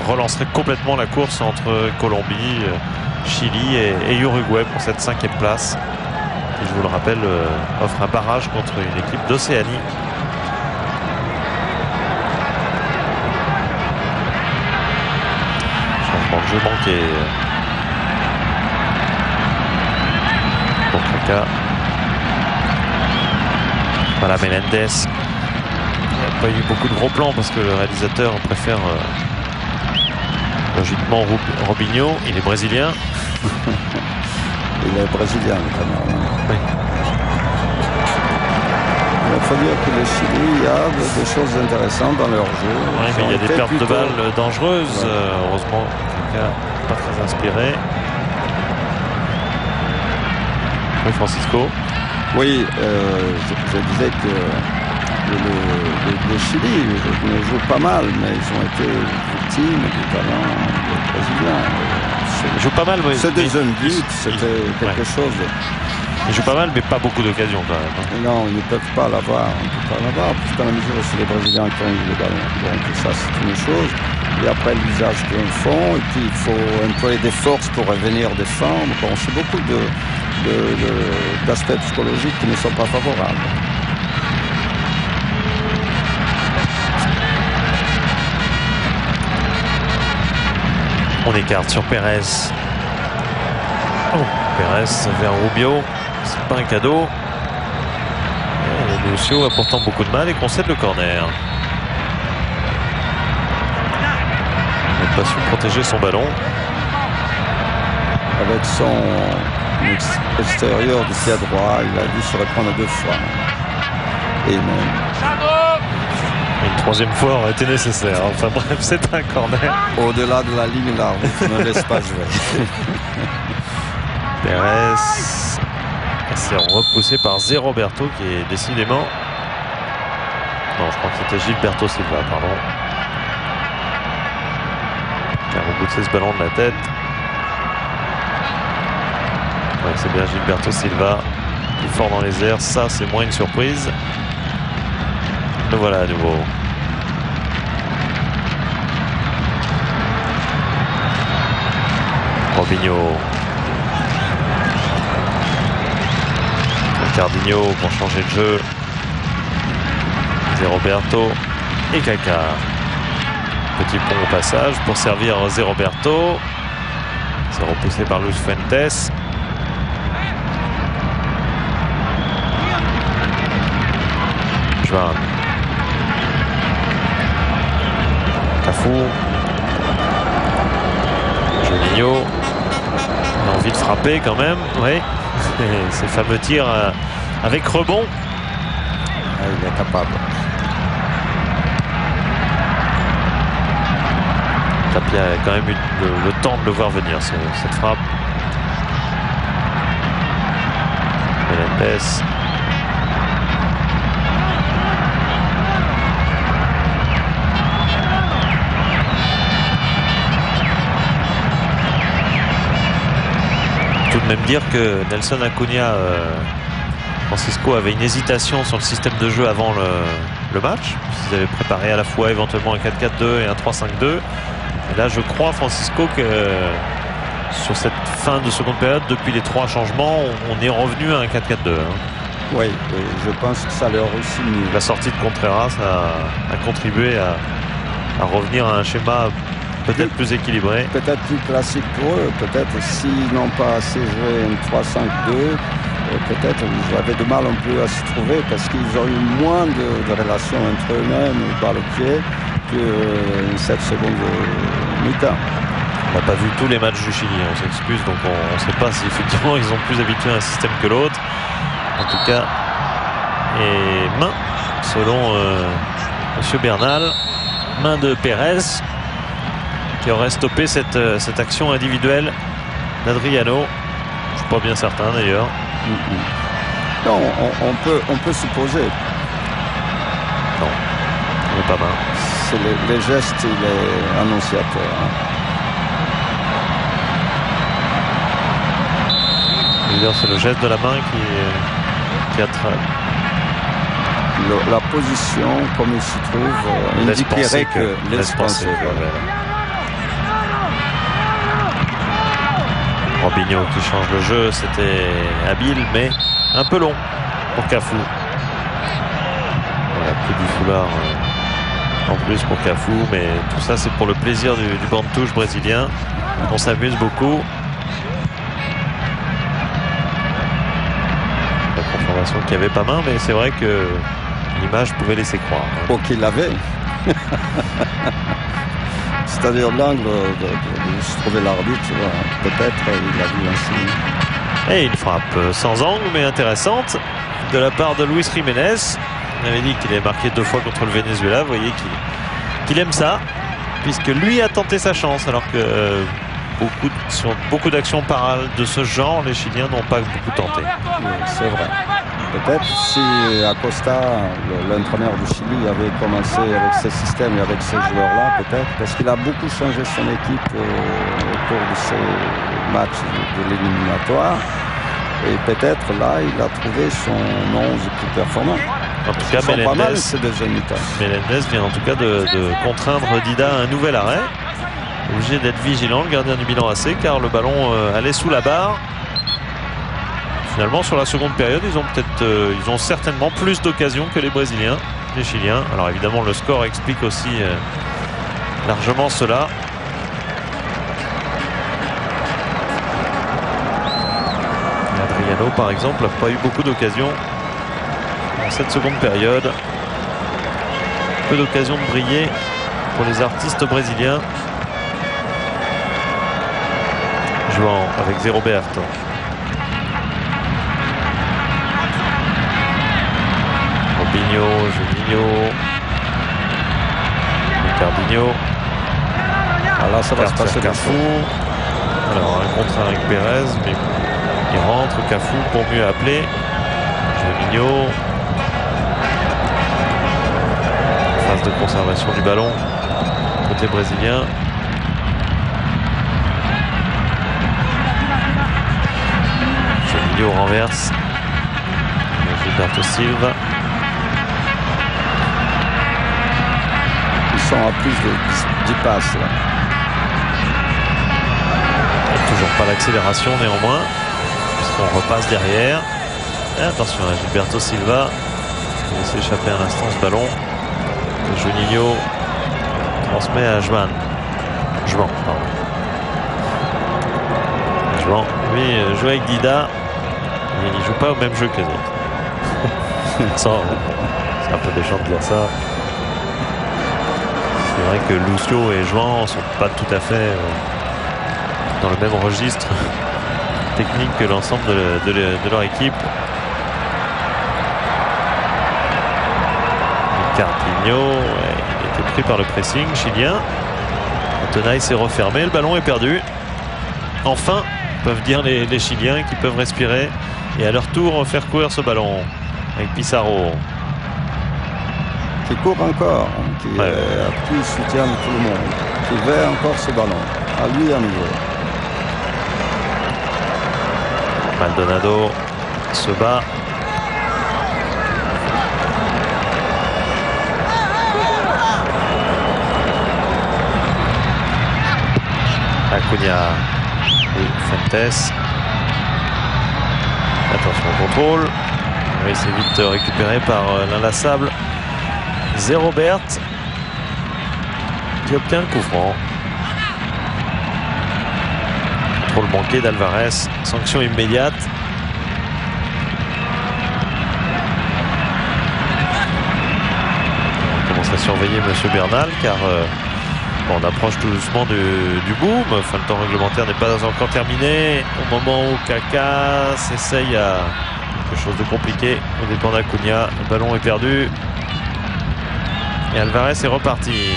relancerait complètement la course entre Colombie, Chili et Uruguay pour cette 5e place. Qui, je vous le rappelle, offre un barrage contre une équipe d'Océanie. Changement de jeu manqué pour Kaka. Voilà Menendez. Il n'y a pas eu beaucoup de gros plans parce que le réalisateur préfère logiquement Robinho. Il est brésilien. Il est brésilien notamment. Oui. Il faut dire que le Chili, il y a des choses intéressantes dans leur jeu. Oui, mais il y a des pertes de balles dangereuses. Ouais. Heureusement, Kaka pas très inspiré. Oui, Francisco. Oui, je disais que le Chili ne joue pas mal, mais ils ont été victimes du talent brésilien. Ils jouent pas mal, mais ce deuxième but, c'était quelque chose. Ils jouent pas mal, mais pas beaucoup d'occasions quand même. Non, ils ne peuvent pas l'avoir. On ne peut pas l'avoir, puisqu'à la mesure où c'est les Brésiliens qui ont eu le ballon. Donc ça, c'est une chose. Et après, l'usage qu'ils font, et puis il faut employer des forces pour revenir défendre. Bon, c'est beaucoup d'aspects psychologiques qui ne sont pas favorables. On écarte sur Pérez. Oh, Pérez vers Rubio. C'est pas un cadeau. Et Lucio a pourtant beaucoup de mal et concède le corner. Il n'a pas su protéger son ballon. Avec son extérieur du pied droit, il a dû se reprendre 2 fois. Et même. Une 3e fois aurait été nécessaire. Enfin bref, c'est un corner. Au-delà de la ligne l'arbitre ne laisse pas jouer. Pérez s'est repoussé par Zé Roberto qui est décidément... Non, je crois que c'était Gilberto Silva, pardon. Qui a repoussé ce ballon de la tête. Ouais, c'est bien Gilberto Silva. Plus fort dans les airs, ça c'est moins une surprise. Le voilà à nouveau. Robinho. Cardinho pour changer de jeu. Zé Roberto et Kaka. Petit pont au passage pour servir Zé Roberto. C'est repoussé par Luis Fuentes. Juan. Cafu. Juninho. On a envie de frapper quand même. Oui. Ces fameux tirs avec rebond. Il est capable. Tapia a quand même eu le temps de le voir venir, cette frappe. Menendez. Tout de même dire que Nelson Acuna, Francisco avait une hésitation sur le système de jeu avant le match. Ils avaient préparé à la fois éventuellement un 4-4-2 et un 3-5-2. Et là, je crois, Francisco, que sur cette fin de seconde période, depuis les 3 changements, on est revenu à un 4-4-2. Hein. Oui, je pense que ça leur aussi mieux. La sortie de Contreras a contribué à revenir à un schéma peut-être plus équilibré. Peut-être plus classique pour eux. Peut-être s'ils n'ont pas assez joué un 3-5-2, peut-être ils avaient du mal un peu à se trouver parce qu'ils ont eu moins de relations entre eux-mêmes, par le pied, que 7 secondes mi-temps. On n'a pas vu tous les matchs du Chili, on s'excuse, donc on ne sait pas si effectivement ils ont plus habitué à un système que l'autre. en tout cas, et main selon Monsieur Bernal, main de Pérez qui aurait stoppé cette action individuelle d'Adriano. Je suis pas bien certain d'ailleurs. Non, on peut supposer. Non, il n'est pas main. C'est les gestes, il est annonciateur. C'est le geste de la main qui attrape. La position, comme il se trouve, indiquerait que laisse penser. Robinho qui change le jeu, c'était habile mais un peu long pour Cafu. Voilà, plus du foulard en plus pour Cafu, mais tout ça c'est pour le plaisir du banc de touche brésilien. On s'amuse beaucoup. La confirmation qu'il n'y avait pas main, mais c'est vrai que l'image pouvait laisser croire. Oh, qu'il l'avait. C'est-à-dire l'angle de se trouver l'arbitre, peut-être il a vu ainsi. Et une frappe sans angle mais intéressante de la part de Luis Jiménez. On avait dit qu'il avait marqué 2 fois contre le Venezuela. Vous voyez qu'il aime ça, puisque lui a tenté sa chance, alors que sur beaucoup d'actions parallèles de ce genre, les Chiliens n'ont pas beaucoup tenté. Oui, c'est vrai. Peut-être si Acosta, l'entraîneur du Chili, avait commencé avec ce système et avec ces joueurs-là, peut-être, parce qu'il a beaucoup changé son équipe au cours de ces matchs de l'éliminatoire. Et peut-être là, il a trouvé son 11 plus performant. En tout cas, Melendez vient en tout cas de contraindre Dida à un nouvel arrêt. Obligé d'être vigilant, le gardien du Milan AC, car le ballon allait sous la barre. Finalement, sur la seconde période, ils ont certainement plus d'occasions que les Brésiliens, les Chiliens. Alors évidemment, le score explique aussi largement cela. Et Adriano, par exemple, n'a pas eu beaucoup d'occasions dans cette seconde période. Peu d'occasions de briller pour les artistes brésiliens. Jouant avec Zé Roberto. Robinho, Juninho, Ricardinho. Alors ça va se passer Cafu. Alors un contre avec Pérez, mais il rentre Cafu pour mieux appeler. Juninho. Phase de conservation du ballon côté brésilien. Juninho renverse. Gilberto Silva. Ils sont à plus de 10 passes là. Et toujours pas l'accélération néanmoins, puisqu'on repasse derrière. Et attention à Gilberto Silva. Il laisse échapper un instant ce ballon. Et Juninho transmet à Juan, pardon. Juan, lui, joue avec Dida. Et il ne joue pas au même jeu que les autres. C'est un peu méchant de dire ça. C'est vrai que Lucio et Juan ne sont pas tout à fait dans le même registre technique que l'ensemble de leur équipe. Ricardinho, il était pris par le pressing chilien. Tenaille s'est refermé, le ballon est perdu. Enfin, peuvent dire les Chiliens qui peuvent respirer et à leur tour faire courir ce ballon avec Pizarro. Qui court encore, qui appuie, soutient tout le monde, qui veut encore ce ballon. À lui à nouveau. Maldonado se bat. Acuna. Oui, Fuentes. Attention au contrôle. Oui, c'est vite récupéré par l'inlassable Zé Robert, qui obtient le coup franc. Contrôle manqué d'Alvarez. Sanction immédiate. On commence à surveiller Monsieur Bernal, car on approche tout doucement du boom. Enfin, le temps réglementaire n'est pas encore terminé. Au moment où Kaká s'essaye à quelque chose de compliqué au dépend d'Acuna. Le ballon est perdu. Et Alvarez est reparti.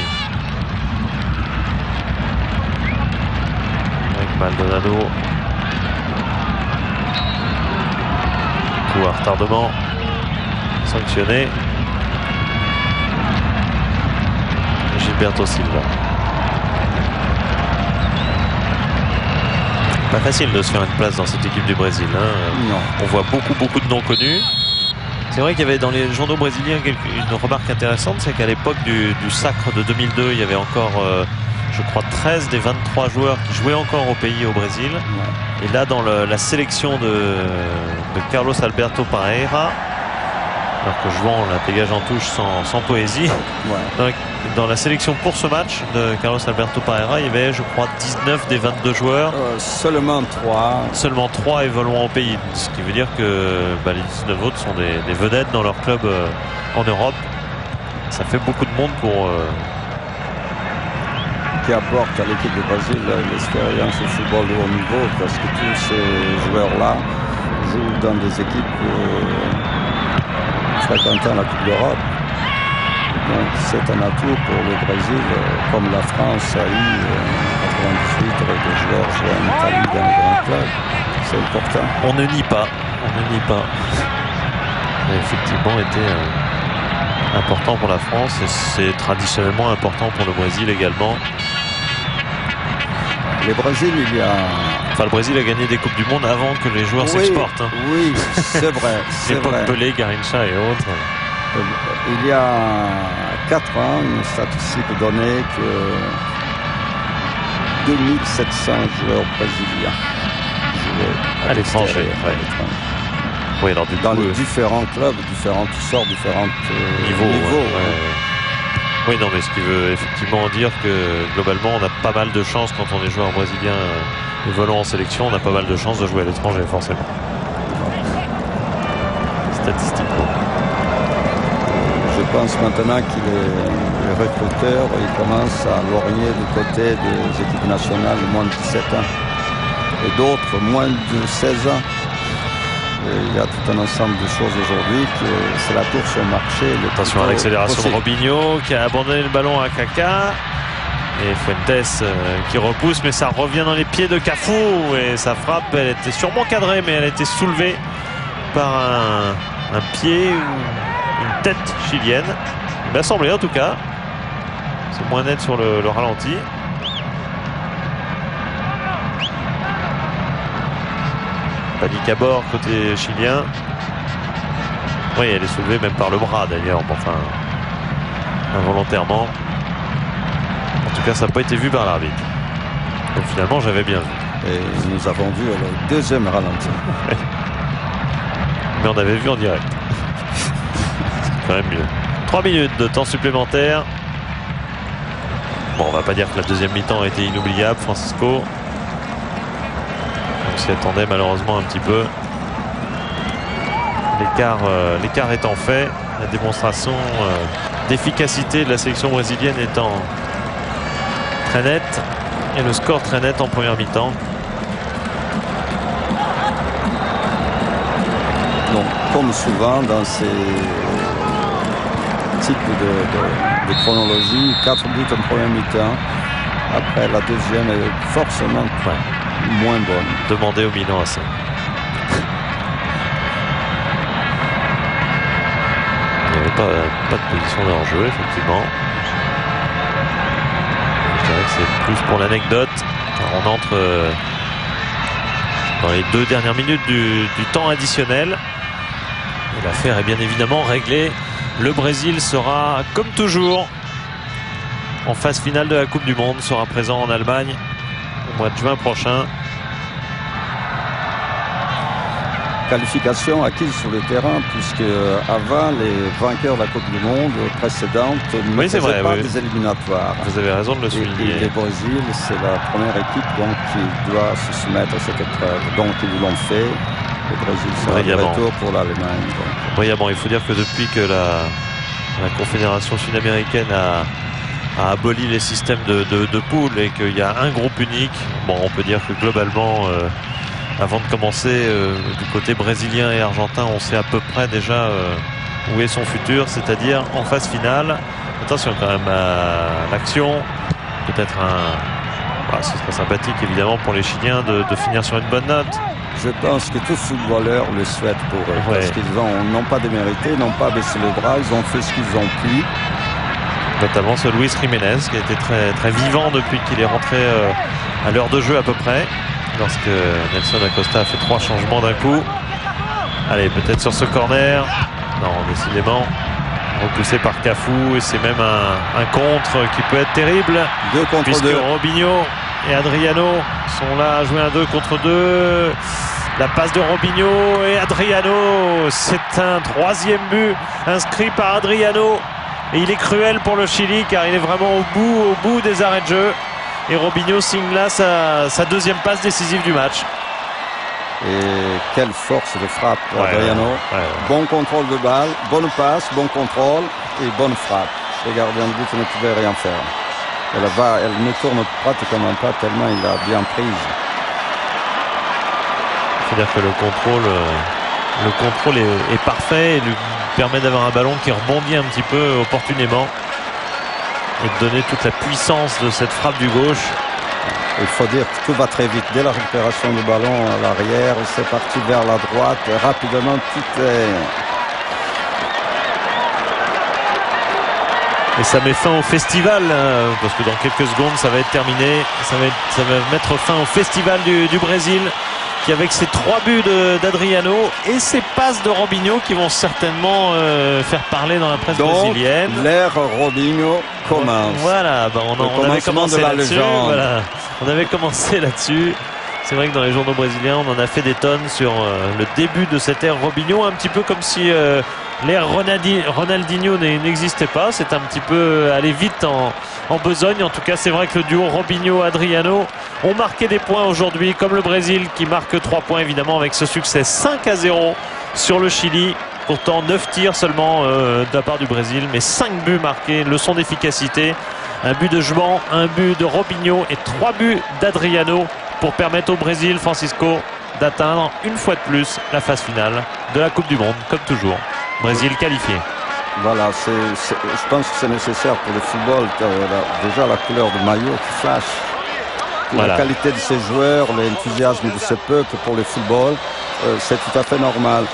Avec Maldonado. Coup à retardement. Sanctionné. Gilberto Silva. Pas facile de se faire une place dans cette équipe du Brésil. Hein. On voit beaucoup de noms connus. C'est vrai qu'il y avait dans les journaux brésiliens une remarque intéressante, c'est qu'à l'époque du sacre de 2002, il y avait encore, je crois, 13 des 23 joueurs qui jouaient encore au pays, au Brésil. Et là, dans la sélection de Carlos Alberto Parreira, alors que Jouan la dégage en touche sans poésie. Dans la sélection pour ce match de Carlos Alberto Parreira, il y avait, je crois, 19 des 22 joueurs. Seulement 3. Seulement 3 évoluant au pays. Ce qui veut dire que les 19 autres sont des vedettes dans leur club en Europe. Ça fait beaucoup de monde pour... qui apporte à l'équipe du Brésil l'expérience du football de haut niveau, parce que tous ces joueurs-là jouent dans des équipes fréquentant la Coupe d'Europe. Donc c'est un atout pour le Brésil, comme la France a eu en 98 avec des joueurs jouant en Italie dans les grands clubs. C'est important. On ne nie pas. Ça a effectivement été important pour la France et c'est traditionnellement important pour le Brésil également. Le Brésil, le Brésil a gagné des Coupes du Monde avant que les joueurs s'exportent. Hein. Oui, c'est vrai. L'époque Pelé, Garrincha et autres. Il y a 4 ans, une statistique donnait que 2700 joueurs brésiliens jouaient à l'étranger. Oui, alors dans les différents clubs, différents sorts, différents niveaux. Oui, non, mais ce qui veut effectivement dire que globalement, on a pas mal de chance quand on est joueur brésilien évoluant en sélection, on a pas mal de chance de jouer à l'étranger, forcément. Statistiquement. Je pense maintenant que les recruteurs commencent à lorgner du côté des équipes nationales de moins de 17 ans et d'autres moins de 16 ans. Et il y a tout un ensemble de choses aujourd'hui que c'est la course au marché. Attention à l'accélération de Robinho qui a abandonné le ballon à Kaká. Et Fuentes qui repousse, mais ça revient dans les pieds de Cafu. Et sa frappe, elle était sûrement cadrée, mais elle a été soulevée par un pied ou une tête chilienne. Il m'a semblé en tout cas. C'est moins net sur le ralenti. Panique à bord côté chilien. Oui, elle est soulevée même par le bras d'ailleurs. Enfin, involontairement. En tout cas, ça n'a pas été vu par l'arbitre. Donc finalement, j'avais bien vu. Et nous avons vu le deuxième ralenti. Mais on avait vu en direct. C'est quand même mieux. 3 minutes de temps supplémentaire. Bon, on va pas dire que la deuxième mi-temps a été inoubliable, Francisco. On s'y attendait malheureusement un petit peu. L'écart étant fait, la démonstration d'efficacité de la sélection brésilienne étant très nette et le score très net en première mi-temps. Donc, comme souvent dans ces types de chronologie, 4 buts en première mi-temps. Après, la deuxième est forcément moins bonne. Demandez au Milan à ça. Il n'y avait pas de position de hors-jeu, effectivement. Je dirais que c'est plus pour l'anecdote. On entre dans les 2 dernières minutes du temps additionnel. Et l'affaire est bien évidemment réglée. Le Brésil sera, comme toujours, en phase finale de la Coupe du Monde, sera présent en Allemagne au mois de juin prochain. Qualification acquise sur le terrain, puisque avant les vainqueurs de la Coupe du Monde précédente ne faisaient pas des éliminatoires. Vous avez raison de le souligner. Et le Brésil, c'est la première équipe donc, qui doit se soumettre à cette épreuve. Donc ils l'ont fait. Le Brésil sera de retour pour l'Allemagne. Brillamment. Il faut dire que depuis que la Confédération sud-américaine a aboli les systèmes de poules et qu'il y a un groupe unique, bon, on peut dire que globalement avant de commencer du côté brésilien et argentin, on sait à peu près déjà où est son futur, c'est-à-dire en phase finale. Attention quand même à l'action. Peut-être ce serait sympathique évidemment pour les Chiliens de finir sur une bonne note. Je pense que tous footballeurs le souhaitent pour eux. Ouais. Parce qu'ils n'ont pas démérité, n'ont pas baissé les bras, ils ont fait ce qu'ils ont pu. Notamment ce Luis Jiménez qui a été très, très vivant depuis qu'il est rentré à l'heure de jeu à peu près. Lorsque Nelson Acosta a fait 3 changements d'un coup. Allez, peut-être sur ce corner. Non, décidément. Repoussé par Cafu, et c'est même un contre qui peut être terrible. 2 contre 2. Puisque Robinho et Adriano sont là à jouer un 2 contre 2. La passe de Robinho et Adriano. C'est un 3e but inscrit par Adriano. Et il est cruel pour le Chili car il est vraiment au bout des arrêts de jeu. Et Robinho signe là sa 2e passe décisive du match. Et quelle force de frappe, Adriano. Ouais. Bon contrôle de balle, bonne passe, bon contrôle et bonne frappe. Le gardien de but ne pouvait rien faire. Elle ne tourne pratiquement pas tellement il a bien prise. C'est-à-dire que le contrôle est parfait et lui permet d'avoir un ballon qui rebondit un petit peu opportunément et de donner toute la puissance de cette frappe du gauche. Il faut dire que tout va très vite. Dès la récupération du ballon à l'arrière, c'est parti vers la droite. Rapidement, tout est... Et ça met fin au festival, parce que dans quelques secondes, ça va être terminé. Ça va mettre fin au festival du Brésil, qui avec ses 3 buts d'Adriano et ses passes de Robinho qui vont certainement faire parler dans la presse brésilienne. L'ère Robinho commence. Voilà, on avait commencé là-dessus. Voilà, on avait commencé là-dessus. C'est vrai que dans les journaux brésiliens, on en a fait des tonnes sur le début de cette ère Robinho, un petit peu comme si l'ère Ronaldinho n'existait pas. C'est un petit peu aller vite en besogne. En tout cas, c'est vrai que le duo Robinho-Adriano ont marqué des points aujourd'hui, comme le Brésil qui marque 3 points évidemment avec ce succès 5-0 sur le Chili. Pourtant 9 tirs seulement de la part du Brésil, mais 5 buts marqués, leçon d'efficacité. Un but de Jban, un but de Robinho et 3 buts d'Adriano pour permettre au Brésil, Francisco, d'atteindre une fois de plus la phase finale de la Coupe du Monde, comme toujours. Brésil qualifié. Voilà, je pense que c'est nécessaire pour le football. Déjà la couleur du maillot qui flash. Voilà. La qualité de ces joueurs, l'enthousiasme de ce peuple pour le football, c'est tout à fait normal.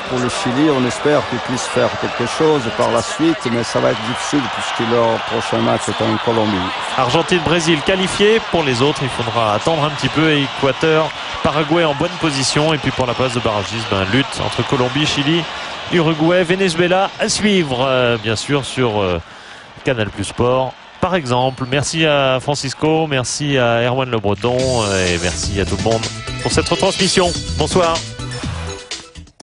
Pour le Chili, on espère qu'ils puissent faire quelque chose par la suite, mais ça va être difficile puisque leur prochain match est en Colombie. Argentine-Brésil qualifié. Pour les autres, il faudra attendre un petit peu. Équateur, Paraguay en bonne position. Et puis pour la place de barragiste, lutte entre Colombie, Chili, Uruguay, Venezuela à suivre, bien sûr, sur Canal+ Sport. Par exemple, merci à Francisco, merci à Erwan Le Breton et merci à tout le monde pour cette retransmission. Bonsoir.